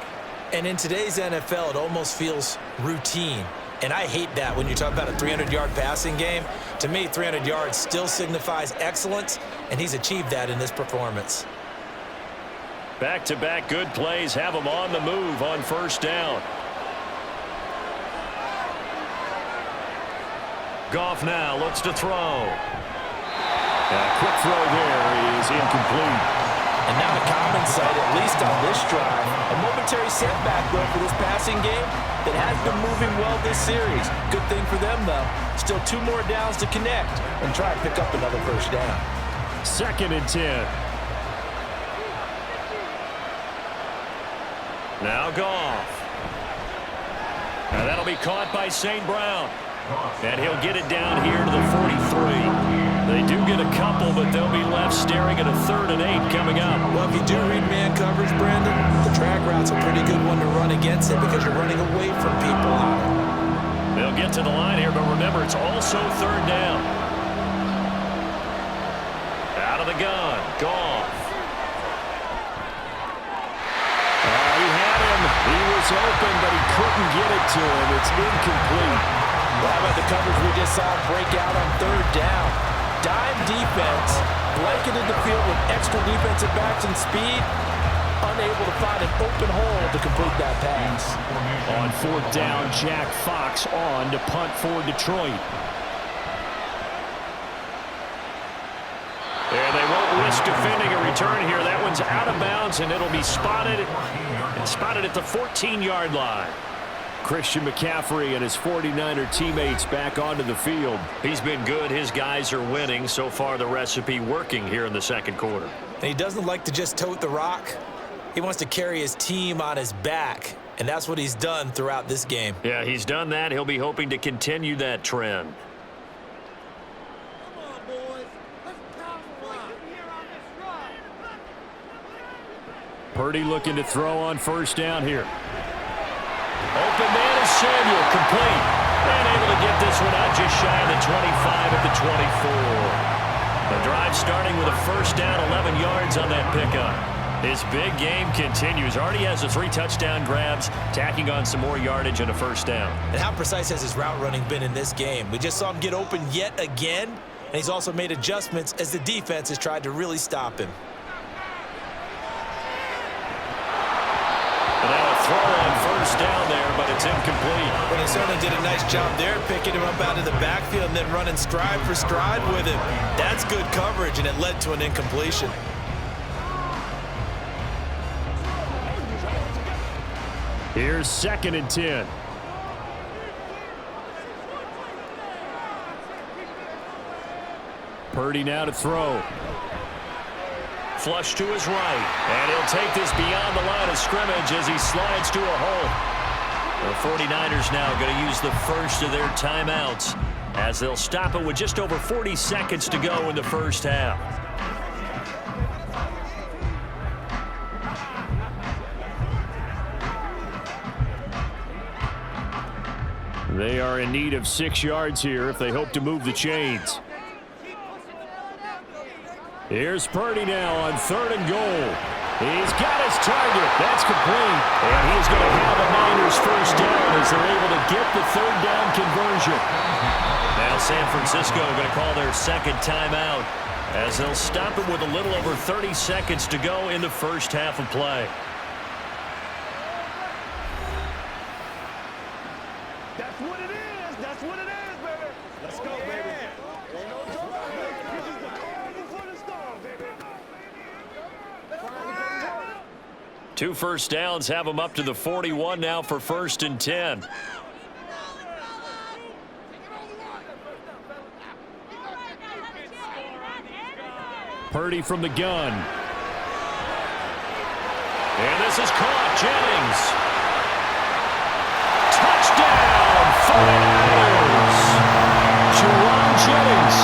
And in today's NFL, it almost feels routine. And I hate that when you talk about a 300-yard passing game. To me, 300 yards still signifies excellence, and he's achieved that in this performance. Back-to-back good plays have him on the move on first down. Goff now looks to throw. A quick throw there is incomplete. And not a common sight, at least on this drive. A momentary setback, though, for this passing game that has been moving well this series. Good thing for them, though. Still 2 more downs to connect and try and pick up another first down. 2nd and 10. Now Goff. And that'll be caught by St. Brown. And he'll get it down here to the 43. They do get a couple, but they'll be left staring at a 3rd and 8 coming up. Well, if you do read man coverage, Brandon, the drag route's a pretty good one to run against it because you're running away from people on it. They'll get to the line here, but remember, it's also 3rd down. Out of the gun, Goff. He had him. He was open, but he couldn't get it to him. It's incomplete. Well, how about the coverage we just saw break out on 3rd down? Dime defense, blanketed the field with extra defensive backs and speed, unable to find an open hole to complete that pass. On 4th down, Jack Fox on to punt for Detroit. And they won't risk defending a return here. That one's out of bounds, and it'll be spotted at the 14-yard line. Christian McCaffrey and his 49er teammates back onto the field. He's been good. His guys are winning. So far, the recipe working here in the 2nd quarter. And he doesn't like to just tote the rock. He wants to carry his team on his back, and that's what he's done throughout this game. Yeah, he's done that. He'll be hoping to continue that trend. Purdy looking to throw on 1st down here. Open man is Samuel, complete. And able to get this one out just shy of the 25 at the 24. The drive starting with a 1st down, 11 yards on that pickup. His big game continues. Already has the 3 touchdown grabs, tacking on some more yardage and a 1st down. And how precise has his route running been in this game? We just saw him get open yet again, and he's also made adjustments as the defense has tried to really stop him. And now a throw on 1st down there, but it's incomplete. But he certainly did a nice job there, picking him up out of the backfield and then running stride for stride with him. That's good coverage, and it led to an incompletion. Here's 2nd and 10. Purdy now to throw. Flush to his right, and he'll take this beyond the line of scrimmage as he slides to a hole. The 49ers now going to use the first of their timeouts as they'll stop it with just over 40 seconds to go in the 1st half. They are in need of 6 yards here if they hope to move the chains. Here's Purdy now on 3rd and goal. He's got his target. That's complete. And he's going to have a Niners 1st down as they're able to get the 3rd down conversion. Now San Francisco going to call their 2nd timeout as they'll stop it with a little over 30 seconds to go in the 1st half of play. That's what it is. That's what it is, baby. Let's go, baby. Ain't no joke. This is the calm before the storm, baby. 2 first downs have them up to the 41 now for 1st and 10. Purdy from the gun. And this is caught. Jennings. Touchdown, 49ers. Jerome Jennings,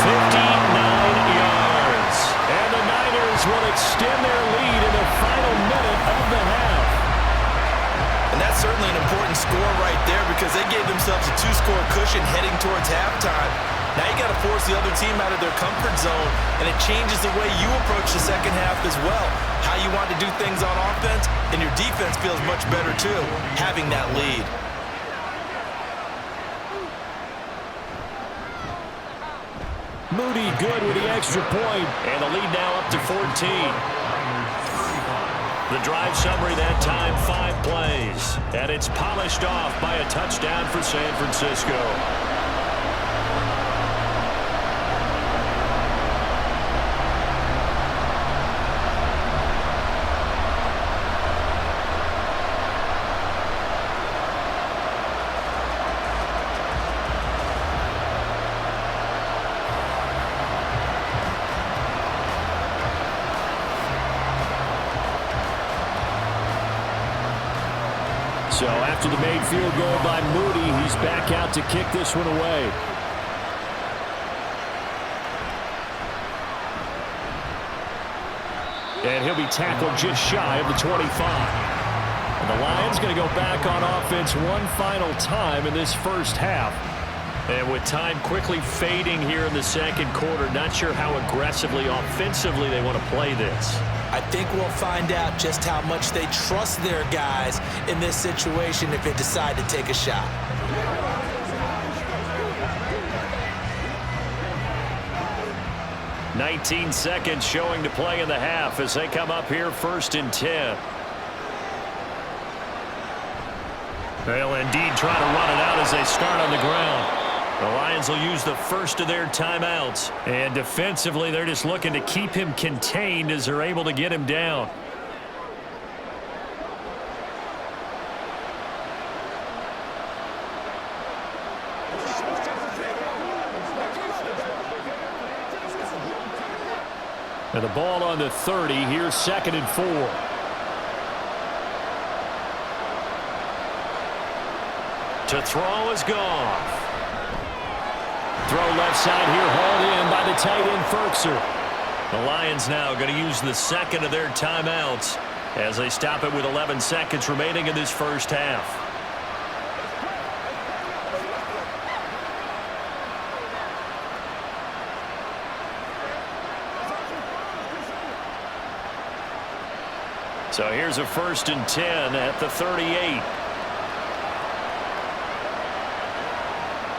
59 yards. And the Niners will extend their lead in the final minute of the half. And that's certainly an important score right there because they gave themselves a 2-score cushion heading towards halftime. Now you got to force the other team out of their comfort zone, and it changes the way you approach the 2nd half as well. How you want to do things on offense, and your defense feels much better too, having that lead. Moody good with the extra point, and the lead now up to 14. The drive summary that time, 5 plays, and it's polished off by a touchdown for San Francisco. So after the made field goal by Moody, he's back out to kick this one away. And he'll be tackled just shy of the 25. And the Lions going to go back on offense one final time in this first half. And with time quickly fading here in the second quarter, not sure how aggressively, offensively they want to play this. I think we'll find out just how much they trust their guys in this situation if they decide to take a shot. "19 seconds showing to play in the half as they come up here 1st and 10. They'll indeed try to run it out as they start on the ground. The Lions will use the first of their timeouts. And defensively, they're just looking to keep him contained as they're able to get him down. And the ball on the 30. Here's 2nd and 4. To throw is Goff. Throw left side here, hauled in by the tight end Ferkser. The Lions now going to use the second of their timeouts as they stop it with 11 seconds remaining in this first half. So here's a 1st and 10 at the 38.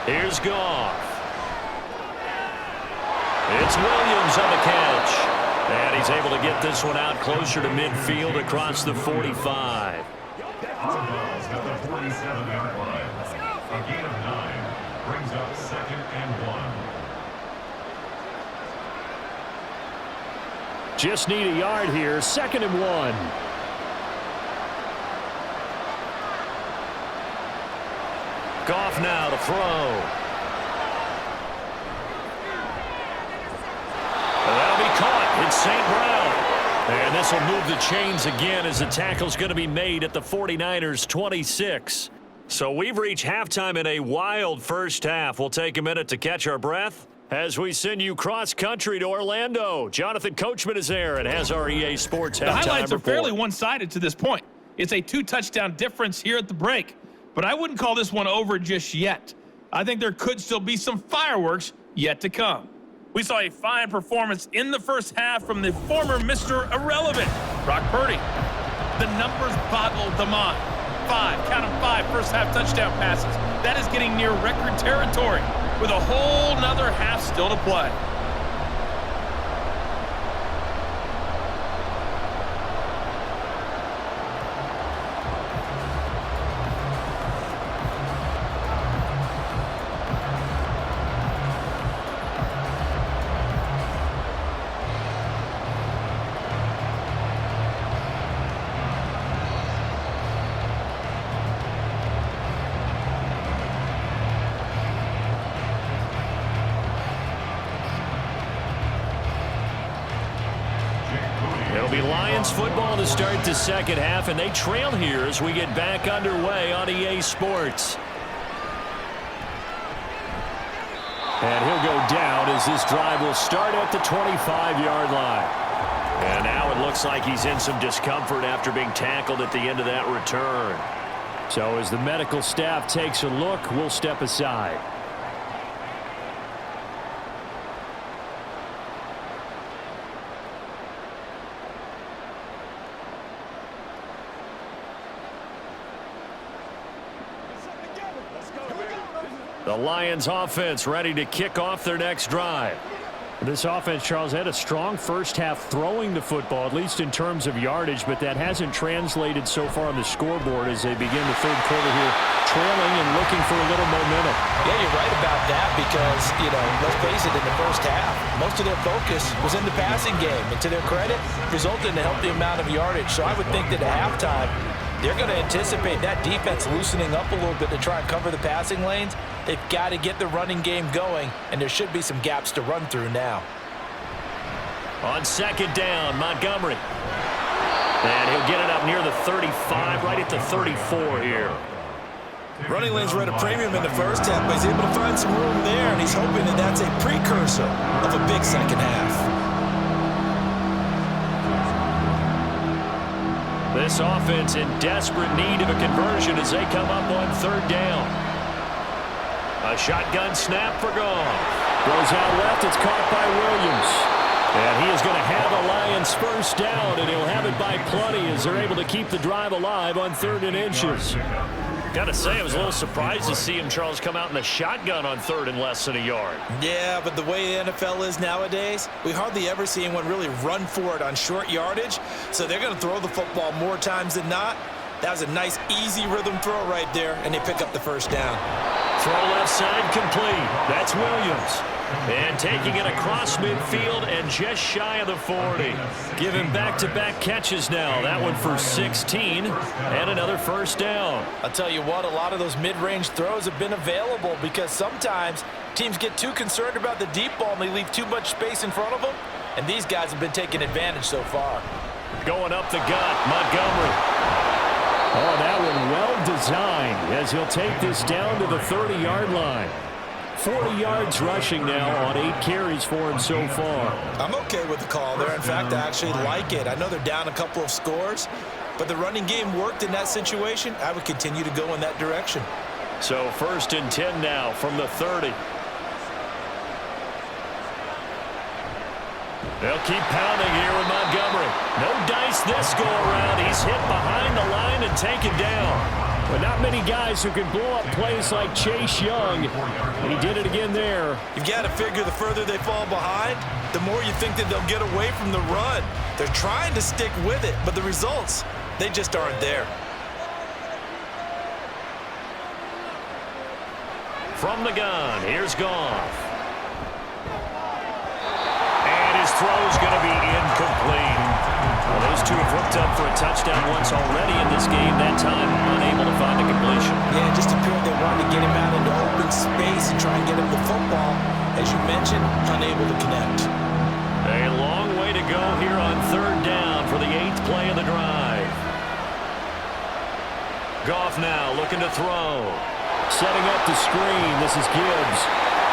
Here's Goff. It's Williams on the catch. And he's able to get this one out closer to midfield across the 45. Harbaugh got the 47-yard line. A gain of 9 brings up 2nd and 1. Just need a yard here. 2nd and 1. Goff now to throw. That'll be caught. It's St. Brown. And this will move the chains again as the tackle's going to be made at the 49ers 26. So we've reached halftime in a wild first half. We'll take a minute to catch our breath as we send you cross-country to Orlando. Jonathan Coachman is there and has our EA Sports halftime report. The highlights are fairly one-sided to this point. It's a 2-touchdown difference here at the break. But I wouldn't call this one over just yet. I think there could still be some fireworks yet to come. We saw a fine performance in the first half from the former Mr. Irrelevant, Brock Purdy. The numbers boggle the mind. 5, count them 5 first-half touchdown passes. That is getting near record territory with a whole nother half still to play. Football to start the second half, and they trail here as we get back underway on EA Sports. And he'll go down as this drive will start at the 25-yard line. And now it looks like he's in some discomfort after being tackled at the end of that return. So as the medical staff takes a look, we'll step aside. The Lions offense ready to kick off their next drive. This offense, Charles, had a strong first half throwing the football, at least in terms of yardage, but that hasn't translated so far on the scoreboard as they begin the third quarter here, trailing and looking for a little momentum. Yeah, you're right about that because, let's face it, in the first half, most of their focus was in the passing game. And to their credit, resulted in a healthy amount of yardage. So I would think that at halftime, they're going to anticipate that defense loosening up a little bit to try and cover the passing lanes. They've got to get the running game going, and there should be some gaps to run through now. On second down, Montgomery. And he'll get it up near the 35, right at the 34 here. Running lanes were at a premium in the first half, but he's able to find some room there, and he's hoping that that's a precursor of a big second half. This offense in desperate need of a conversion as they come up on third down. A shotgun snap for Goff. Goes out left. It's caught by Williams. And he is going to have a Lions first down, and he'll have it by plenty as they're able to keep the drive alive on 3rd and inches. Got to say, I was a little surprised to see him, Charles, come out in the shotgun on 3rd and less than a yard. Yeah, but the way the NFL is nowadays, we hardly ever see anyone really run for it on short yardage. So they're going to throw the football more times than not. That was a nice, easy rhythm throw right there, and they pick up the first down. Throw left side complete. That's Williams. And taking it across midfield and just shy of the 40. Giving back-to-back catches now. That one for 16 and another first down. I'll tell you what, a lot of those mid-range throws have been available because sometimes teams get too concerned about the deep ball and they leave too much space in front of them. And these guys have been taking advantage so far. Going up the gut, Montgomery. Oh, that one well designed as he'll take this down to the 30-yard line. 40 yards rushing now on 8 carries for him so far. I'm okay with the call there. In fact, I actually like it. I know they're down a couple of scores, but the running game worked in that situation. I would continue to go in that direction. So 1st and 10 now from the 30. They'll keep pounding here with Montgomery. No dice this go around. He's hit behind the line and taken down. But not many guys who can blow up plays like Chase Young. And he did it again there. You've got to figure the further they fall behind, the more you think that they'll get away from the run. They're trying to stick with it, but the results, they just aren't there. From the gun, here's Goff. And his throw's going to be incomplete. Well, those two have hooked up for a touchdown once already in this game. That time, unable to find a completion. Yeah, it just appeared they wanted to get him out into open space and try and get him the football. As you mentioned, unable to connect. A long way to go here on 3rd down for the 8th play of the drive. Goff now looking to throw. Setting up the screen. This is Gibbs.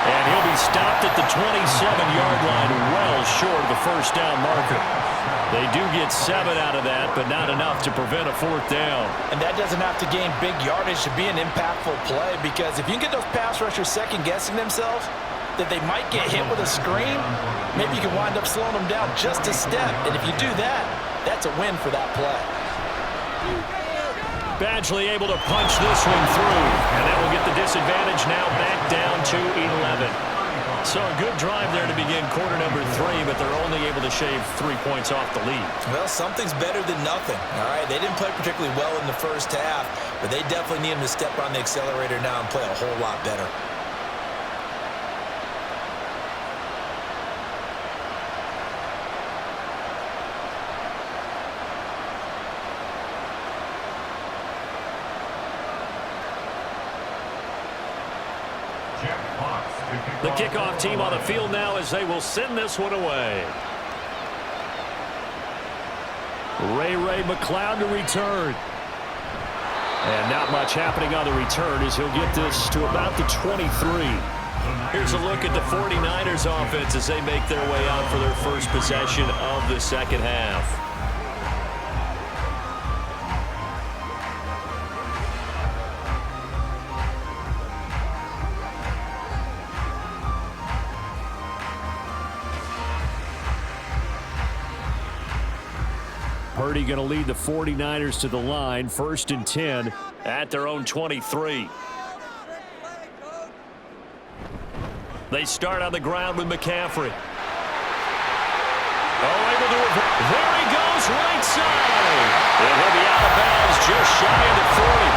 And he'll be stopped at the 27-yard line, well short of the first down marker. They do get 7 out of that, but not enough to prevent a 4th down. And that doesn't have to gain big yardage to be an impactful play, because if you can get those pass rushers second-guessing themselves, that they might get hit with a screen, maybe you can wind up slowing them down just a step. And if you do that, that's a win for that play. Badgley able to punch this one through, and that will get the disadvantage now back down to 11. So a good drive there to begin quarter number 3, but they're only able to shave 3 points off the lead. Well, something's better than nothing, all right? They didn't play particularly well in the first half, but they definitely need them to step on the accelerator now and play a whole lot better. The kickoff team on the field now as they will send this one away. Ray McLeod to return. And not much happening on the return as he'll get this to about the 23. Here's a look at the 49ers offense as they make their way out for their first possession of the second half. Purdy going to lead the 49ers to the line, 1st and 10 at their own 23. They start on the ground with McCaffrey. Oh, able to there he goes, right side. And he'll be out of bounds just shy of the 40.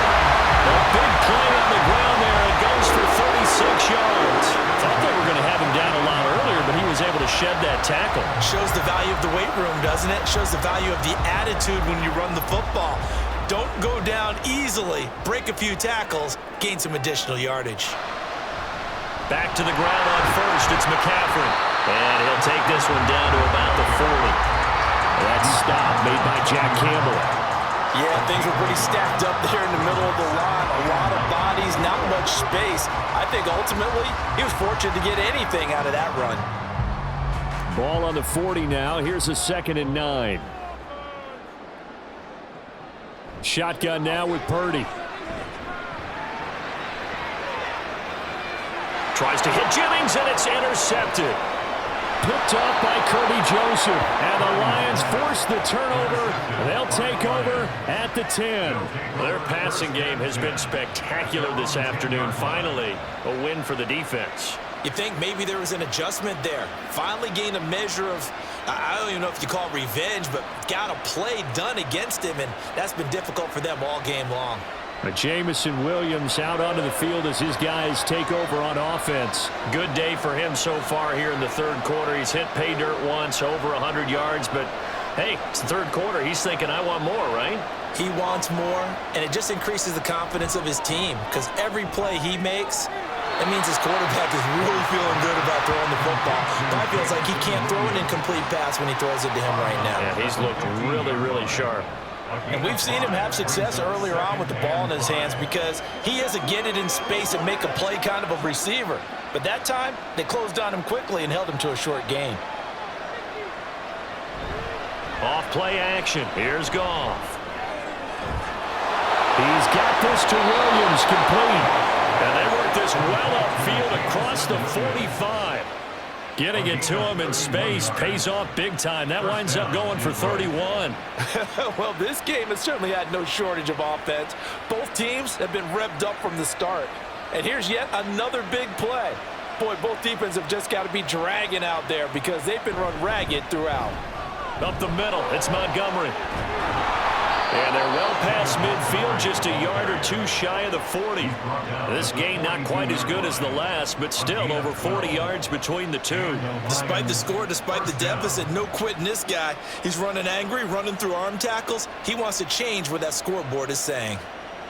A big play on the ground there. It goes for 36 yards. Thought they were going to have him down a lot earlier, but he was able to shed that tackle. Shows the value of the weight room, doesn't it? Shows the value of the attitude when you run the football. Don't go down easily. Break a few tackles. Gain some additional yardage. Back to the ground on 1st. It's McCaffrey. And he'll take this one down to about the 40. That stop made by Jack Campbell. Yeah, things were pretty stacked up there in the middle of the line. A lot of bodies, not much space. I think ultimately he was fortunate to get anything out of that run. Ball on the 40 now. Here's a 2nd and 9. Shotgun now with Purdy. Tries to hit Jennings, and it's intercepted. Picked off by Kirby Joseph. And the Lions force the turnover. They'll take over at the 10. Their passing game has been spectacular this afternoon. Finally, a win for the defense. You think maybe there was an adjustment there. Finally gained a measure of, I don't even know if you call it revenge, but got a play done against him, and that's been difficult for them all game long. Jamison Williams out onto the field as his guys take over on offense. Good day for him so far here in the third quarter. He's hit pay dirt once, over 100 yards, but hey, it's the third quarter. He's thinking, I want more, right? He wants more, and it just increases the confidence of his team because every play he makes, that means his quarterback is really feeling good about throwing the football. But feels like he can't throw an incomplete pass when he throws it to him right now. Yeah, he's looked really, really sharp. And we've seen him have success earlier on with the ball in his hands because he has to get it in space and make a play kind of a receiver. But that time, they closed on him quickly and held him to a short gain. Off play action. Here's Goff. He's got this to Williams, complete. And they work this well upfield across the 45. Getting it to him in space pays off big time. That winds up going for 31. Well, this game has certainly had no shortage of offense. Both teams have been revved up from the start. And here's yet another big play. Boy, both defenses have just got to be dragging out there because they've been run ragged throughout. Up the middle, it's Montgomery. And they're well past midfield, just a yard or two shy of the 40. This gain not quite as good as the last, but still over 40 yards between the two. Despite the score, despite the deficit, no quitting this guy. He's running angry, running through arm tackles. He wants to change what that scoreboard is saying.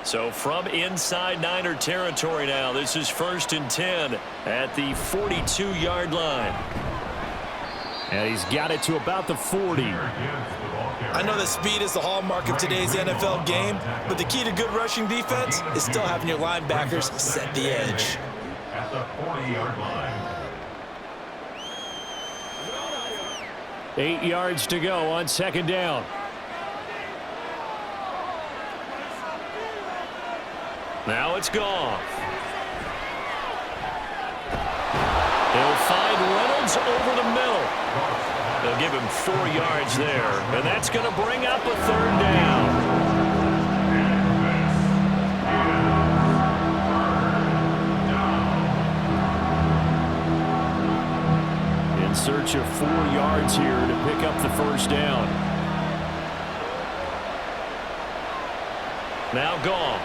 So from inside Niner territory now, this is 1st and 10 at the 42-yard line. And he's got it to about the 40. I know that speed is the hallmark of today's NFL game, but the key to good rushing defense is still having your linebackers set the edge. At the 40-yard line. 8 yards to go on 2nd down. Now it's Goff. He'll find Reynolds over the middle. They'll give him 4 yards there, and that's going to bring up a 3rd down. In search of 4 yards here to pick up the 1st down. Now Goff.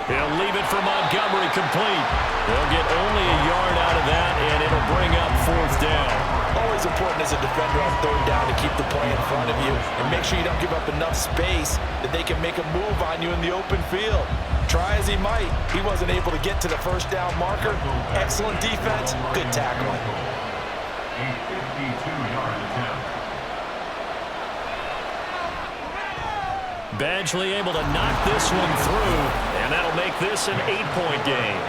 He'll leave it for Montgomery, complete. They'll get only a yard out of that, and it'll bring up 4th down. Always important as a defender on 3rd down to keep the play in front of you and make sure you don't give up enough space that they can make a move on you in the open field. Try as he might, he wasn't able to get to the 1st down marker. Excellent defense, good tackling. A 52-yard attempt. Badgley able to knock this one through, and that'll make this an 8-point game.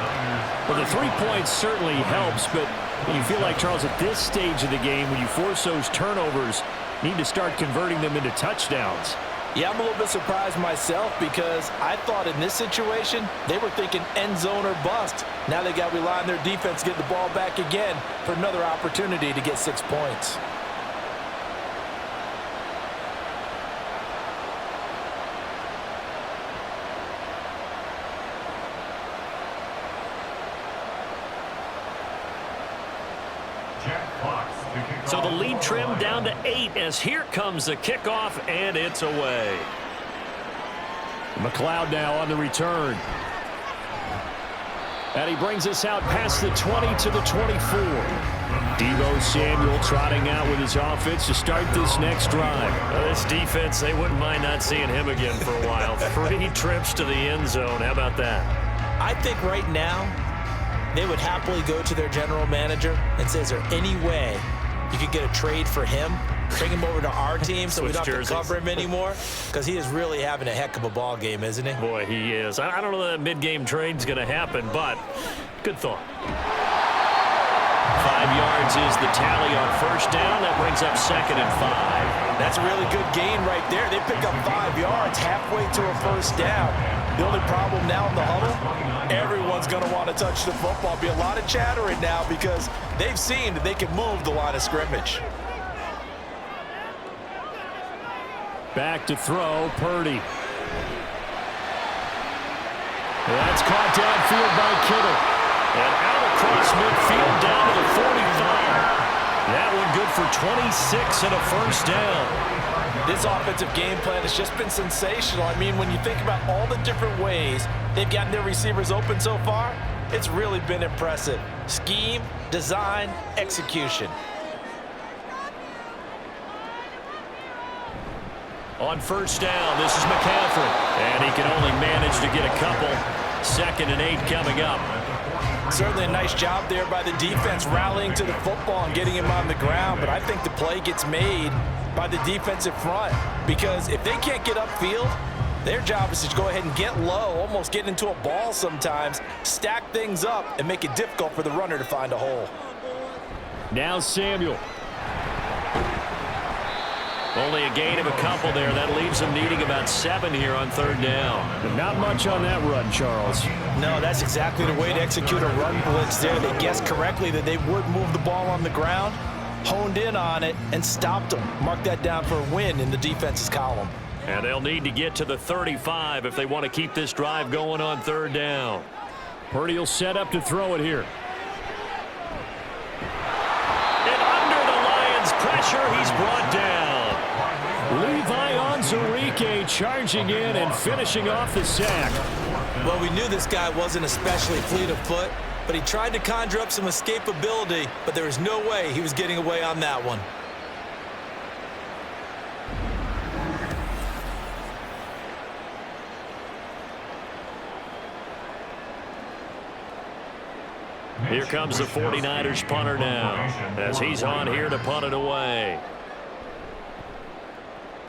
Well, the 3 points certainly helps, but you feel like, Charles, at this stage of the game, when you force those turnovers, you need to start converting them into touchdowns. Yeah, I'm a little bit surprised myself because I thought in this situation, they were thinking end zone or bust. Now they got to rely on their defense to get the ball back again for another opportunity to get 6 points. So the lead trimmed down to 8 as here comes the kickoff, and it's away. McLeod now on the return. And he brings us out past the 20 to the 24. Deebo Samuel trotting out with his offense to start this next drive. This defense, they wouldn't mind not seeing him again for a while. 3 trips to the end zone. How about that? I think right now they would happily go to their general manager and say, is there any way you could get a trade for him, bring him over to our team so we don't have to cover him anymore, because he is really having a heck of a ball game, isn't he? Boy, he is. I don't know that mid-game trade's going to happen, but good thought. 5 yards is the tally on first down. That brings up 2nd and 5. That's a really good gain right there. They pick up 5 yards halfway to a first down. The only problem now in the huddle, everyone's going to want to touch the football. Be a lot of chattering now because they've seen that they can move the line of scrimmage. Back to throw, Purdy. That's caught downfield by Kittle. And out across midfield down to the 45. That one good for 26 and a first down. This offensive game plan has just been sensational. I mean, when you think about all the different ways they've gotten their receivers open so far, it's really been impressive. Scheme, design, execution. On first down, this is McCaffrey. And he can only manage to get a couple. 2nd and 8 coming up. Certainly a nice job there by the defense rallying to the football and getting him on the ground, but I think the play gets made by the defensive front because if they can't get upfield, their job is to go ahead and get low, almost get into a ball sometimes, stack things up, and make it difficult for the runner to find a hole. Now Samuel. Only a gain of a couple there. That leaves them needing about 7 here on 3rd down. But not much on that run, Charles. No, that's exactly the way to execute a run blitz there. They guessed correctly that they would move the ball on the ground, honed in on it, and stopped them. Mark that down for a win in the defense's column. And they'll need to get to the 35 if they want to keep this drive going on 3rd down. Purdy will set up to throw it here. And under the Lions' pressure, he's brought down. Levi Onwuzurike charging in and finishing off the sack. Well, we knew this guy wasn't especially fleet of foot, but he tried to conjure up some escapability, but there was no way he was getting away on that one. Here comes the 49ers punter now as he's on here to punt it away.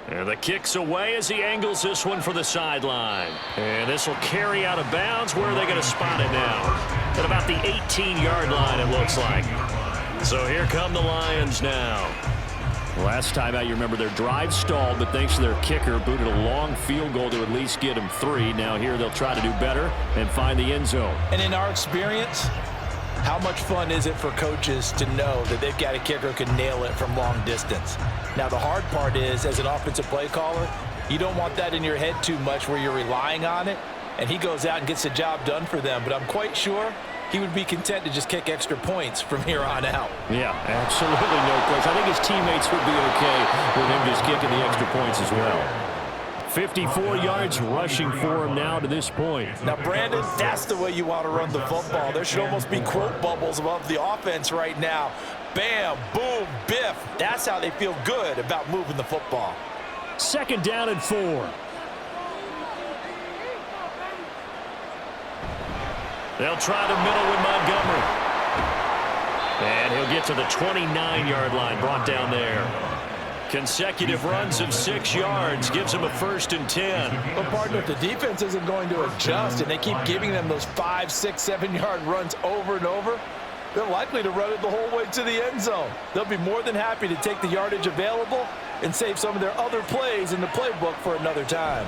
And the kick's away as he angles this one for the sideline. And this will carry out of bounds. Where are they going to spot it now? At about the 18-yard line, it looks like. So here come the Lions now. Last time out, you remember their drive stalled, but thanks to their kicker, booted a long field goal to at least get them 3. Now here they'll try to do better and find the end zone. And in our experience, how much fun is it for coaches to know that they've got a kicker who can nail it from long distance? Now, the hard part is, as an offensive play caller, you don't want that in your head too much where you're relying on it, and he goes out and gets the job done for them. But I'm quite sure he would be content to just kick extra points from here on out. Yeah, absolutely no question. I think his teammates would be okay with him just kicking the extra points as well. 54 yards rushing for him now to this point. Now, Brandon, that's the way you want to run the football. There should almost be quote bubbles above the offense right now. Bam, boom, biff. That's how they feel good about moving the football. 2nd down and 4. They'll try the middle with Montgomery. And he'll get to the 29-yard line, brought down there. Consecutive runs of 6 yards gives him a 1st and 10. But, partner, if the defense isn't going to adjust and they keep giving them those 5, 6, 7-yard runs over and over, they're likely to run it the whole way to the end zone. They'll be more than happy to take the yardage available and save some of their other plays in the playbook for another time.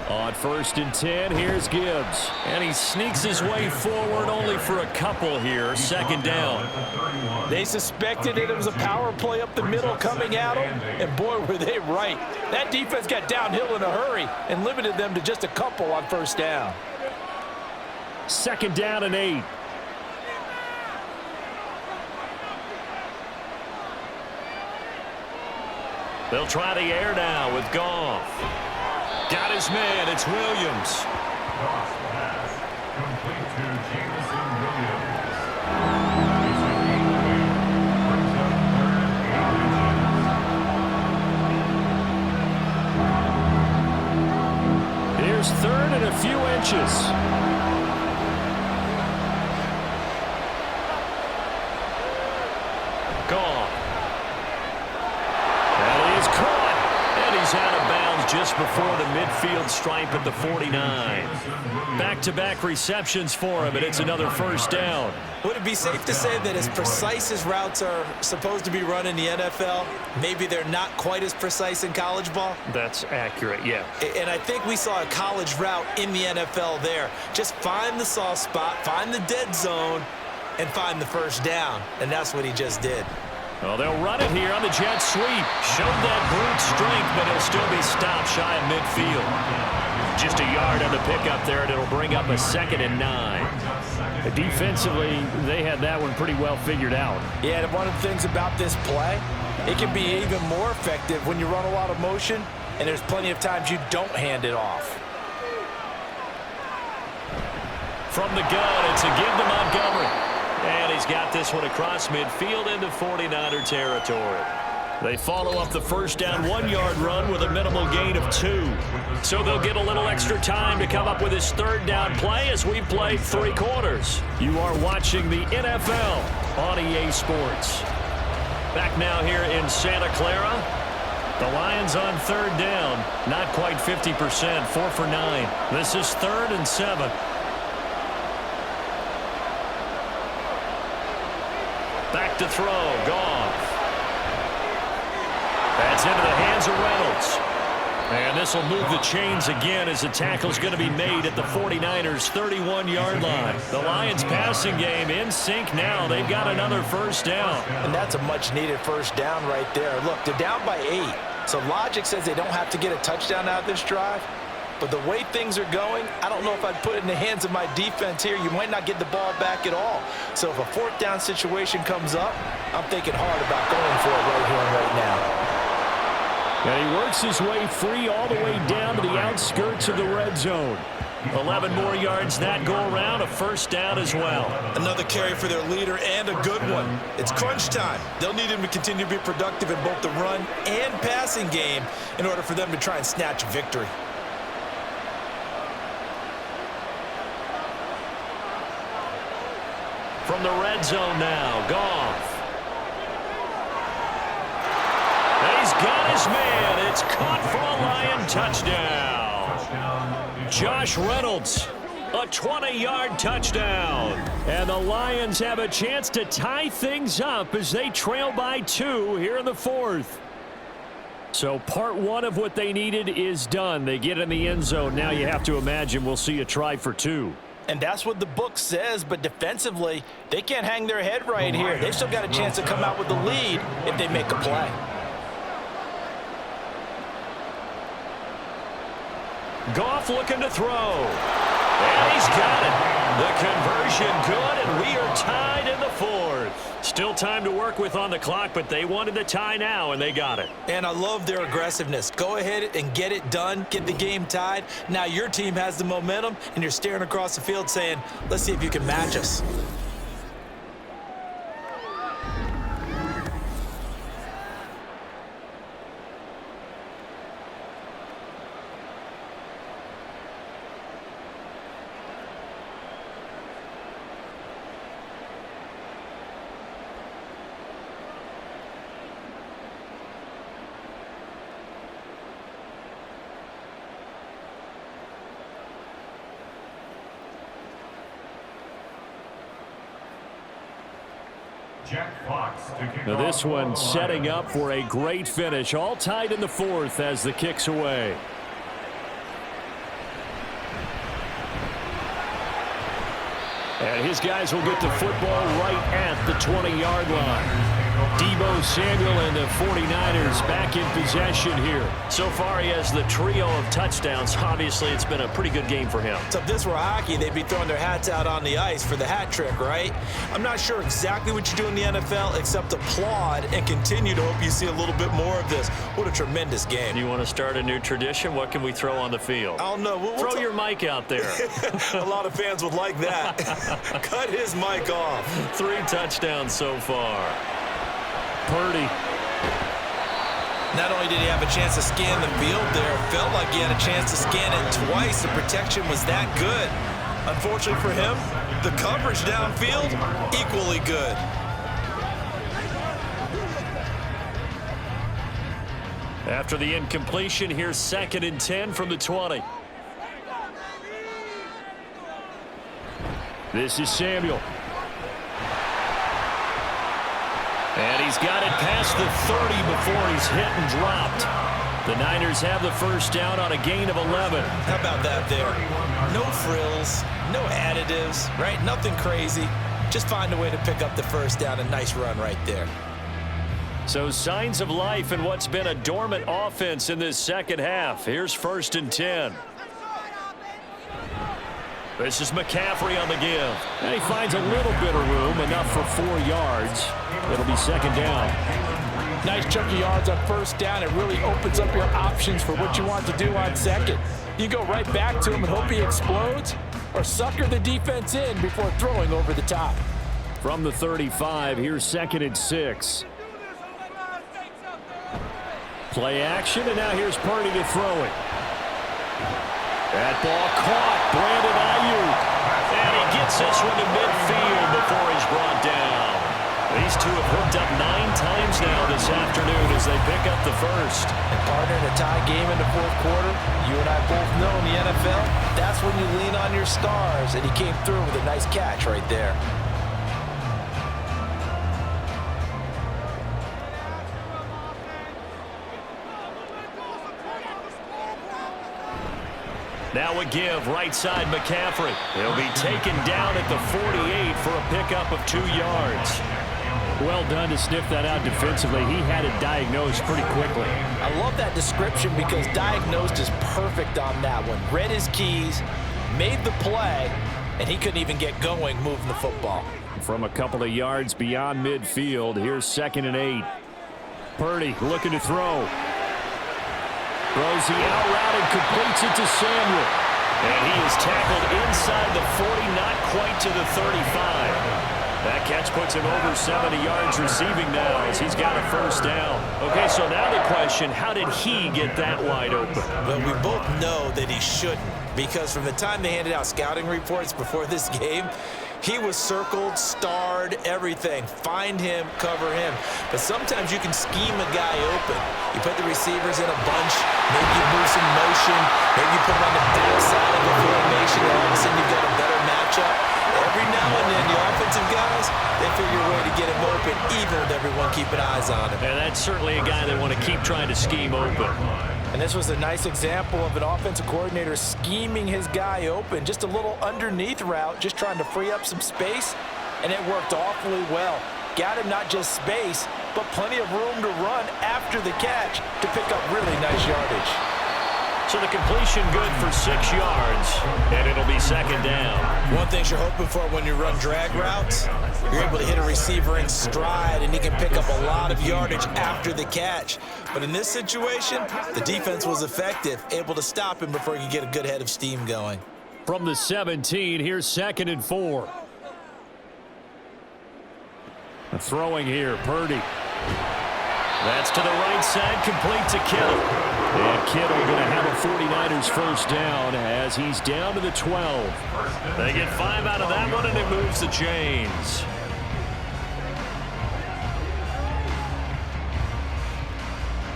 On 1st and 10, here's Gibbs. And he sneaks his way forward only for a couple here. 2nd down. They suspected it was a power play up the middle coming at them, and boy, were they right. That defense got downhill in a hurry and limited them to just a couple on 1st down. 2nd down and 8. They'll try the air now with Goff. Got his man. It's Williams. Complete to Jameson Williams. Here's 3rd and a few inches. Goff. goes out of bounds just before the midfield stripe at the 49. Back-to-back receptions for him, and it's another first down. Would it be safe to say that as precise as routes are supposed to be run in the NFL, maybe they're not quite as precise in college ball? That's accurate, yeah. And I think we saw a college route in the NFL there. Just find the soft spot, find the dead zone, and find the first down. And that's what he just did. Well, they'll run it here on the jet sweep. Showed that brute strength, but he'll still be stopped shy of midfield. Just a yard on the pickup there, and it'll bring up a 2nd and 9. Defensively, they had that one pretty well figured out. Yeah, and one of the things about this play, it can be even more effective when you run a lot of motion, and there's plenty of times you don't hand it off. From the gun, it's a give to Montgomery. And he's got this one across midfield into 49er territory. They follow up the first down 1-yard run with a minimal gain of 2. So they'll get a little extra time to come up with his 3rd down play as we've played 3 quarters. You are watching the NFL on EA Sports. Back now here in Santa Clara. The Lions on 3rd down. Not quite 50%, 4 for 9. This is 3rd and 7. Back to throw, Goff. That's into the hands of Reynolds. And this will move the chains again as the tackle's going to be made at the 49ers' 31-yard line. The Lions passing game in sync now. They've got another first down. And that's a much-needed first down right there. Look, they're down by 8. So logic says they don't have to get a touchdown out of this drive. But the way things are going, I don't know if I'd put it in the hands of my defense here. You might not get the ball back at all. So if a 4th down situation comes up, I'm thinking hard about going for it right here and right now. And he works his way free all the way down to the outskirts of the red zone. 11 more yards that go around, a first down as well. Another carry for their leader and a good one. It's crunch time. They'll need him to continue to be productive in both the run and passing game in order for them to try and snatch a victory. From the red zone now, Goff. He's got his man. It's caught for a Lion touchdown. Josh Reynolds, a 20-yard touchdown. And the Lions have a chance to tie things up as they trail by 2 here in the 4th. So part 1 of what they needed is done. They get in the end zone. Now you have to imagine we'll see a try for 2. And that's what the book says, but defensively, they can't hang their head right here. They've still got a chance to come out with the lead if they make a play. Goff looking to throw. And he's got it. The conversion good, and we are tied in the 4th. Still time to work with on the clock, but they wanted the tie now, and they got it. And I love their aggressiveness. Go ahead and get it done. Get the game tied. Now your team has the momentum, and you're staring across the field saying, let's see if you can match us. Now this one setting up for a great finish. All tied in the 4th as the kick's away. And his guys will get the football right at the 20-yard line. Deebo Samuel and the 49ers back in possession here. So far, he has the trio of touchdowns. Obviously, it's been a pretty good game for him. So if this were hockey, they'd be throwing their hats out on the ice for the hat trick, right? I'm not sure exactly what you do in the NFL except applaud and continue to hope you see a little bit more of this. What a tremendous game. You want to start a new tradition? What can we throw on the field? I don't know. Throw your mic out there. A lot of fans would like that. Cut his mic off. 3 touchdowns so far. Purdy. Not only did he have a chance to scan the field there, it felt like he had a chance to scan it twice. The protection was that good. Unfortunately for him, the coverage downfield, equally good. After the incompletion, here's 2nd and 10 from the 20. This is Samuel. And he's got it past the 30 before he's hit and dropped. The Niners have the first down on a gain of 11. How about that there? No frills, no additives, right? Nothing crazy. Just find a way to pick up the first down. A nice run right there. So signs of life in what's been a dormant offense in this second half. Here's 1st and 10. This is McCaffrey on the give. And he finds a little bit of room, enough for 4 yards. It'll be 2nd down. Nice chunk of yards on first down. It really opens up your options for what you want to do on second. You go right back to him and hope he explodes, or sucker the defense in before throwing over the top. From the 35, here's 2nd and 6. Play action, and now here's Purdy to throw it. That ball caught. Brandon Ayuk. And he gets this one to midfield before he's brought down. These two have hooked up 9 times now this afternoon as they pick up the first. And partner, in a tie game in the fourth quarter, you and I both know in the NFL, that's when you lean on your stars, and he came through with a nice catch right there. Now a give, right side McCaffrey. He'll be taken down at the 48 for a pickup of 2 yards. Well done to sniff that out defensively. He had it diagnosed pretty quickly. I love that description because diagnosed is perfect on that one. Read his keys, made the play, and he couldn't even get going moving the football. From a couple of yards beyond midfield, here's 2nd and 8. Purdy looking to throw. Throws the out route and completes it to Samuel. And he is tackled inside the 40, not quite to the 35. That catch puts him over 70 yards receiving now as he's got a first down. Okay, so now the question, how did he get that wide open? Well, we both know that he shouldn't, because from the time they handed out scouting reports before this game, he was circled, starred, everything. Find him, cover him. But sometimes you can scheme a guy open. You put the receivers in a bunch, maybe you move some motion, maybe you put him on the backside of the formation, and all of a sudden you've got a better matchup. Every now and then, the offensive guys, they figure a way to get him open, even with everyone keeping eyes on him. And that's certainly a guy they want to keep trying to scheme open. And this was a nice example of an offensive coordinator scheming his guy open. Just a little underneath route, just trying to free up some space, and it worked awfully well. Got him not just space, but plenty of room to run after the catch to pick up really nice yardage. So the completion good for 6 yards, and it'll be 2nd down. One thing you're hoping for when you run drag routes, you're able to hit a receiver in stride, and he can pick up a lot of yardage after the catch. But in this situation, the defense was effective, able to stop him before he could get a good head of steam going. From the 17, here's 2nd and 4. Throwing here, Purdy. That's to the right side, complete to Kittle. And Kittle going to have a 49ers first down as he's down to the 12. They get 5 out of that one, and it moves the chains.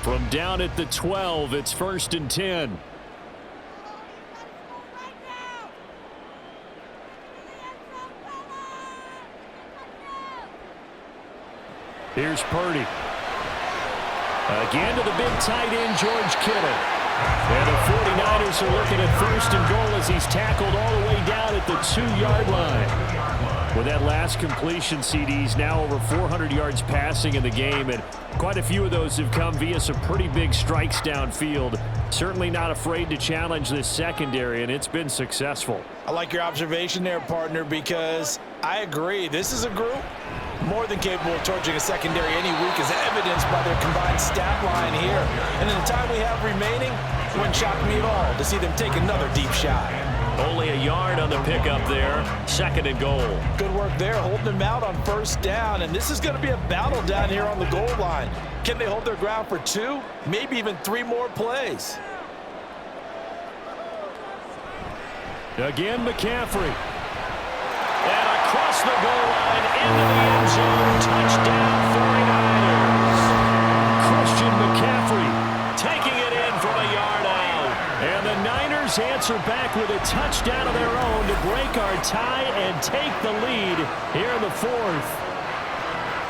From down at the 12, it's 1st and 10. Here's Purdy. Again to the big tight end, George Kittle. And the 49ers are looking at 1st and goal as he's tackled all the way down at the 2-yard line. With that last completion, CD's now over 400 yards passing in the game, and quite a few of those have come via some pretty big strikes downfield. Certainly not afraid to challenge this secondary, and it's been successful. I like your observation there, partner, because I agree. This is a group more than capable of torching a secondary any week, as evidenced by their combined stat line here. And in the time we have remaining, it wouldn't shock me at all to see them take another deep shot. Only a yard on the pickup there. 2nd and goal. Good work there, holding them out on first down. And this is going to be a battle down here on the goal line. Can they hold their ground for 2, maybe even 3 more plays? Again, McCaffrey. And across the goal line into the end zone. Touchdown, 49ers. Christian McCaffrey taking it in from a yard out. And the Niners answer back with a touchdown of their own to break our tie and take the lead here in the fourth.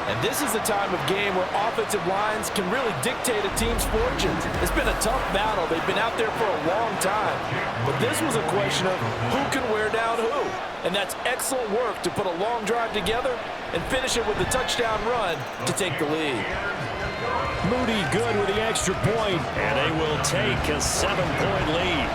And this is the time of game where offensive lines can really dictate a team's fortunes. It's been a tough battle. They've been out there for a long time. But this was a question of who can wear down who. And that's excellent work to put a long drive together and finish it with a touchdown run to take the lead. Moody good with the extra point, and they will take a 7-point lead.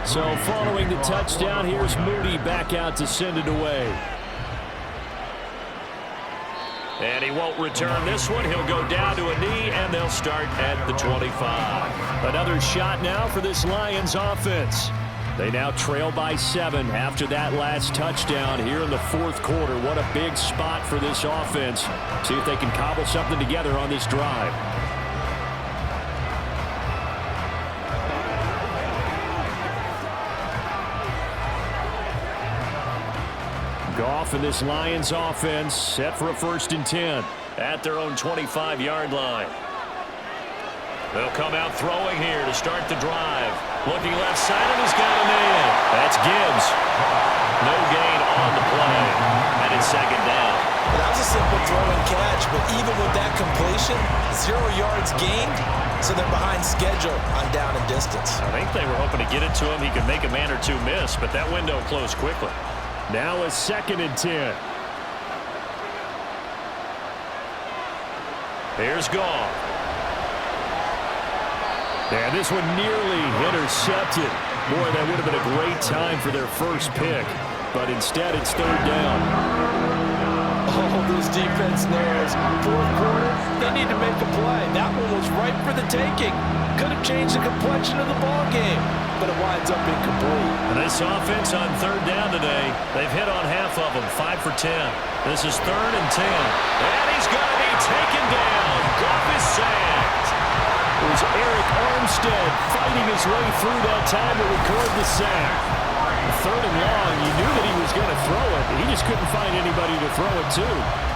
So following the touchdown, here's Moody back out to send it away. And he won't return this one. He'll go down to a knee, and they'll start at the 25. Another shot now for this Lions offense. They now trail by 7 after that last touchdown here in the fourth quarter. What a big spot for this offense. See if they can cobble something together on this drive. Goff and this Lions offense set for a 1st and 10 at their own 25-yard line. They'll come out throwing here to start the drive. Looking left side, and he's got a man. That's Gibbs. No gain on the play, and it's 2nd down. That was a simple throw and catch, but even with that completion, 0 yards gained, so they're behind schedule on down and distance. I think they were hoping to get it to him. He could make a man or two miss, but that window closed quickly. Now a 2nd and 10. Here's Goff. And this one nearly intercepted. Boy, that would have been a great time for their first pick. But instead, it's 3rd down. Oh, this defense knows. Fourth quarter, they need to make a play. That one was right for the taking. Could have changed the complexion of the ball game, but it winds up incomplete. And this offense on 3rd down today, they've hit on half of them, 5 for 10. This is 3rd and 10. And he's going to be taken down. Goff is sacked. It was Eric Armstead fighting his way through that time to record the sack. 3rd and long, you knew that he was going to throw it. He just couldn't find anybody to throw it to.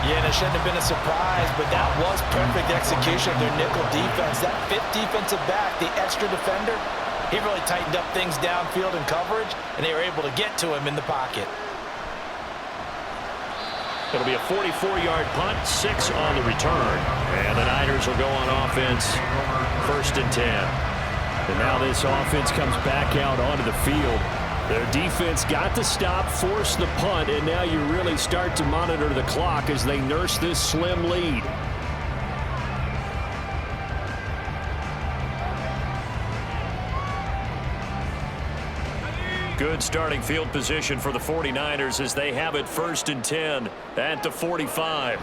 Yeah, and it shouldn't have been a surprise, but that was perfect execution of their nickel defense. That 5th defensive back, the extra defender, he really tightened up things downfield in coverage, and they were able to get to him in the pocket. It'll be a 44-yard punt, 6 on the return. And the Niners will go on offense, 1st and 10. And now this offense comes back out onto the field. Their defense got to stop, force the punt, and now you really start to monitor the clock as they nurse this slim lead. Good starting field position for the 49ers as they have it 1st and 10 at the 45.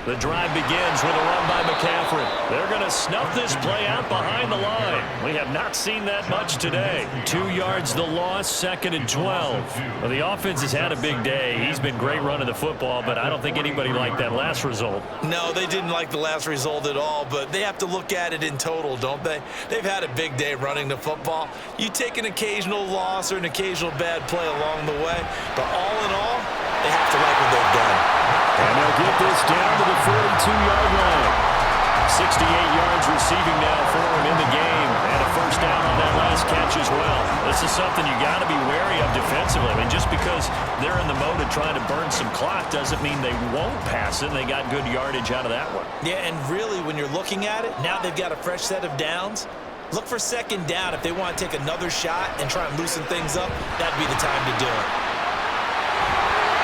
The drive begins with a run by McCaffrey. They're going to snuff this play out behind the line. We have not seen that much today. 2 yards the loss, 2nd and 12. Well, the offense has had a big day. He's been great running the football, but I don't think anybody liked that last result. No, they didn't like the last result at all, but they have to look at it in total, don't they? They've had a big day running the football. You take an occasional loss or an occasional bad play along the way, but all in all, they have to like what they've done. And they'll get this down to the 42-yard line. 68 yards receiving now for him in the game. And a 1st down on that last catch as well. This is something you got to be wary of defensively. I mean, just because they're in the mode of trying to burn some clock doesn't mean they won't pass it. They got good yardage out of that one. Yeah, and really, when you're looking at it, now they've got a fresh set of downs. Look for 2nd down if they want to take another shot and try and loosen things up. That'd be the time to do it.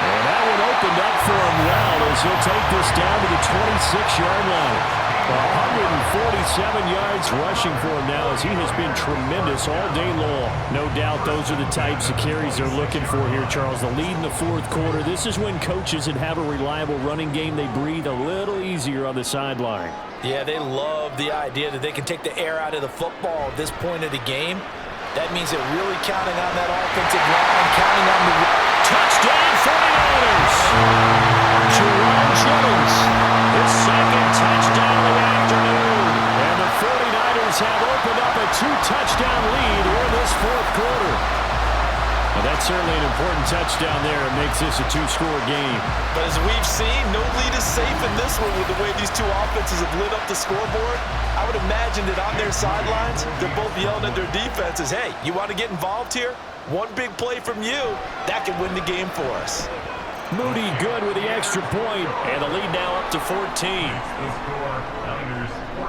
And that one opened up for him well. as he'll take this down to the 26-yard line. 147 yards rushing for him now as he has been tremendous all day long. No doubt those are the types of carries they're looking for here, Charles. The lead in the fourth quarter. This is when coaches that have a reliable running game, they breathe a little easier on the sideline. Yeah, they love the idea that they can take the air out of the football at this point of the game. That means they're really counting on that offensive line, counting on the touchdown 49ers. Jerome Jennings, his second touchdown of the afternoon. And the 49ers have opened up a 2-touchdown lead here in this fourth quarter. Well, that's certainly an important touchdown there. It makes this a 2-score game. But as we've seen, no lead is safe in this one with the way these two offenses have lit up the scoreboard. I would imagine that on their sidelines, they're both yelling at their defenses, hey, you want to get involved here? One big play from you, that can win the game for us. Moody good with the extra point, and the lead now up to 14.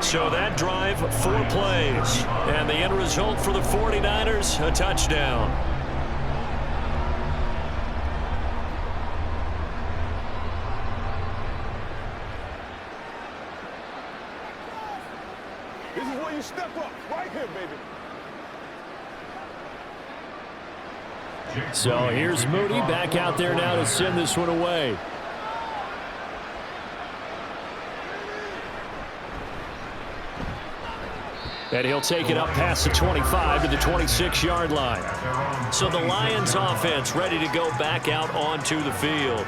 So that drive, 4 plays, and the end result for the 49ers, a touchdown. This is where you step up, right here, baby. So here's Moody back out there now to send this one away. And he'll take it up past the 25 to the 26-yard line. So the Lions offense ready to go back out onto the field.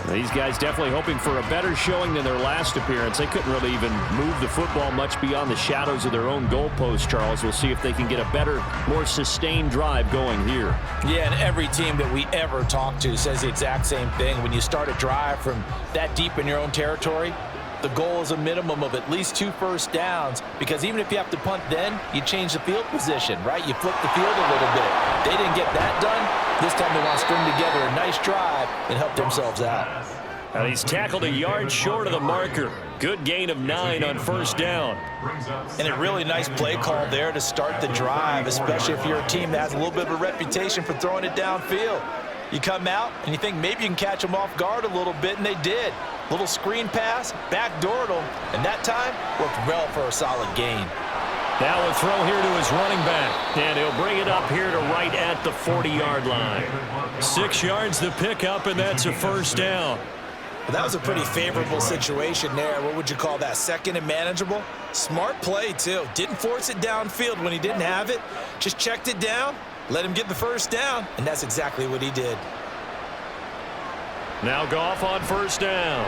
These guys definitely hoping for a better showing than their last appearance. They couldn't really even move the football much beyond the shadows of their own goalpost, Charles. We'll see if they can get a better, more sustained drive going here. Yeah, and every team that we ever talk to says the exact same thing. When you start a drive from that deep in your own territory, the goal is a minimum of at least 2 first downs, because even if you have to punt then, you change the field position, right? You flip the field a little bit. They didn't get that done. This time they want to string together a nice drive and help themselves out. And he's tackled a yard short of the marker. Good gain of 9 on first down. And a really nice play call there to start the drive, especially if you're a team that has a little bit of a reputation for throwing it downfield. You come out and you think maybe you can catch them off guard a little bit, and they did. Little screen pass, backdoored them, and that time worked well for a solid gain. Now a throw here to his running back, and he'll bring it up here to right at the 40-yard line. 6 yards to pick up, and that's a first down. Well, that was a pretty favorable situation there. What would you call that? Second and manageable? Smart play, too. Didn't force it downfield when he didn't have it. Just checked it down, let him get the first down, and that's exactly what he did. Now Goff on first down.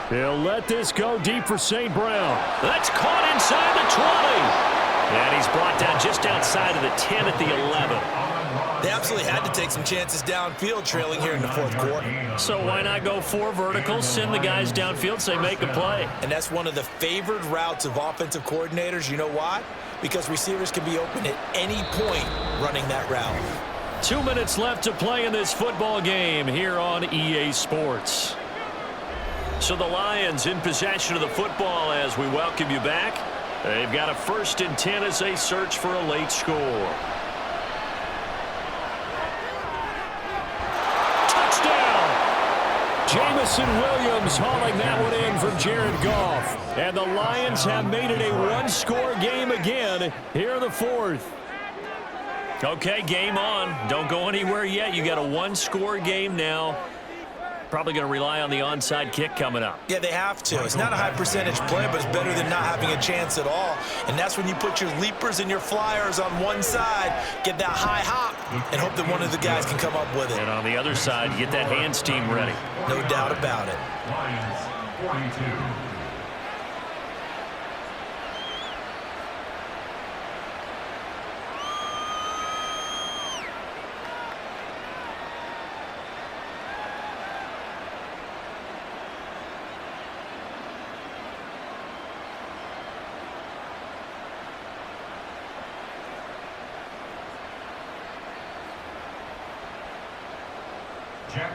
He'll let this go deep for St. Brown. That's caught inside the 20. And he's brought down just outside of the 10 at the 11. They absolutely had to take some chances downfield trailing here in the fourth quarter. So why not go 4 verticals, send the guys downfield, say make a play. And that's one of the favored routes of offensive coordinators. You know why? Because receivers can be open at any point running that route. 2 minutes left to play in this football game here on EA Sports. So the Lions in possession of the football as we welcome you back. They've got a 1st and 10 as they search for a late score. Touchdown! Jamison Williams hauling that one in from Jared Goff. And the Lions have made it a 1-score game again here in the fourth. Okay, game on. Don't go anywhere yet. You got a 1-score game now. Probably going to rely on the onside kick coming up. Yeah, they have to. It's not a high percentage play, but it's better than not having a chance at all. And that's when you put your leapers and your flyers on one side, get that high hop, and hope that one of the guys can come up with it. And on the other side, you get that hands team ready. No doubt about it. Lions 42.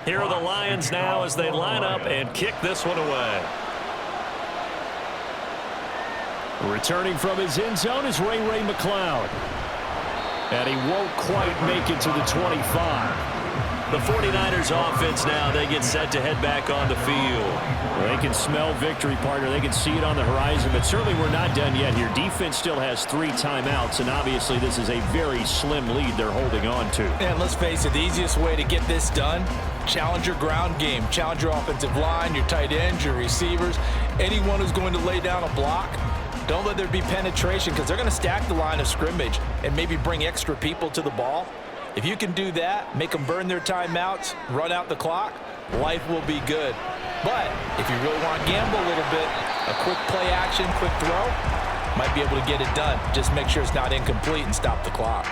Here are the Lions now as they line up and kick this one away. Returning from his end zone is Ray McCloud. And he won't quite make it to the 25. The 49ers offense now, they get set to head back on the field. Well, they can smell victory, partner. They can see it on the horizon, but certainly we're not done yet here. Defense still has 3 timeouts, and obviously this is a very slim lead they're holding on to. And let's face it, the easiest way to get this done, challenge your ground game. Challenge your offensive line, your tight ends, your receivers, anyone who's going to lay down a block. Don't let there be penetration because they're going to stack the line of scrimmage and maybe bring extra people to the ball. If you can do that, make them burn their timeouts, run out the clock, life will be good. But if you really want to gamble a little bit, a quick play action, quick throw, might be able to get it done. Just make sure it's not incomplete and stop the clock.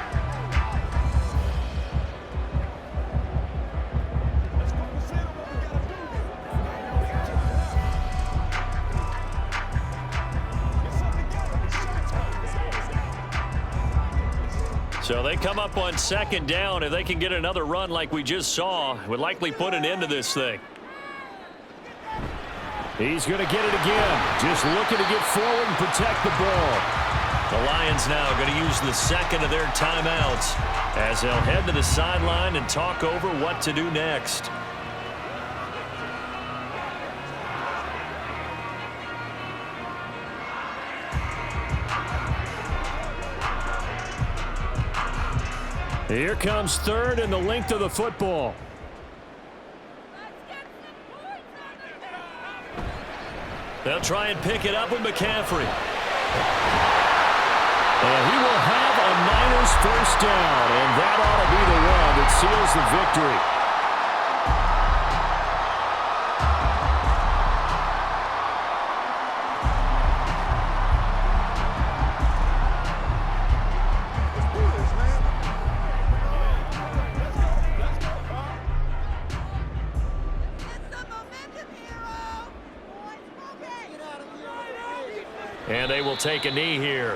So they come up on 2nd down. If they can get another run like we just saw, would likely put an end to this thing. He's going to get it again. Just looking to get forward and protect the ball. The Lions now going to use the second of their timeouts as they'll head to the sideline and talk over what to do next. Here comes 3rd and the length of the football. They'll try and pick it up with McCaffrey. And he will have a Niners first down, and that ought to be the one that seals the victory. And they will take a knee here.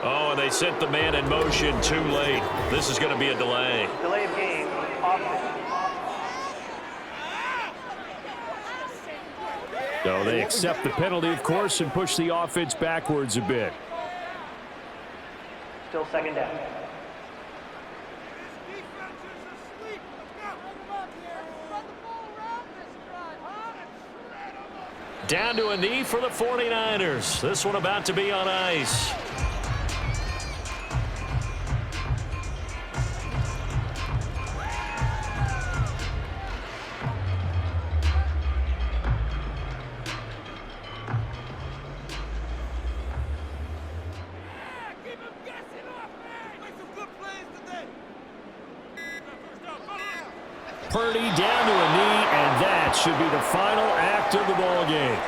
Oh, and they sent the man in motion too late. This is going to be a delay. Delay of game, offense. So they accept the penalty, of course, and push the offense backwards a bit. Still 2nd down. Down to a knee for the 49ers. This one about to be on ice. Purdy down to a knee, and that should be the final act of the ball game.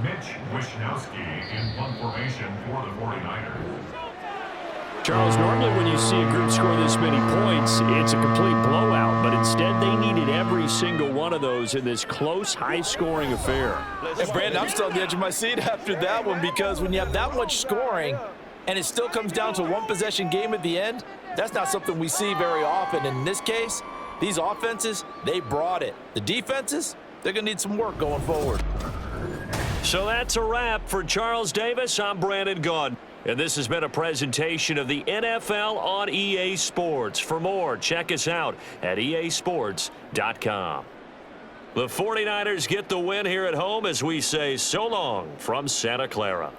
Mitch Wishnowsky in punt formation for the 49ers. Charles, normally when you see a group score this many points, it's a complete blowout, but instead they needed every single one of those in this close, high-scoring affair. And Brandon, I'm still on the edge of my seat after that one because when you have that much scoring and it still comes down to a one-possession game at the end, that's not something we see very often. In this case, these offenses, they brought it. The defenses, they're going to need some work going forward. So that's a wrap for Charles Davis. I'm Brandon Gunn. And this has been a presentation of the NFL on EA Sports. For more, check us out at easports.com. The 49ers get the win here at home as we say so long from Santa Clara.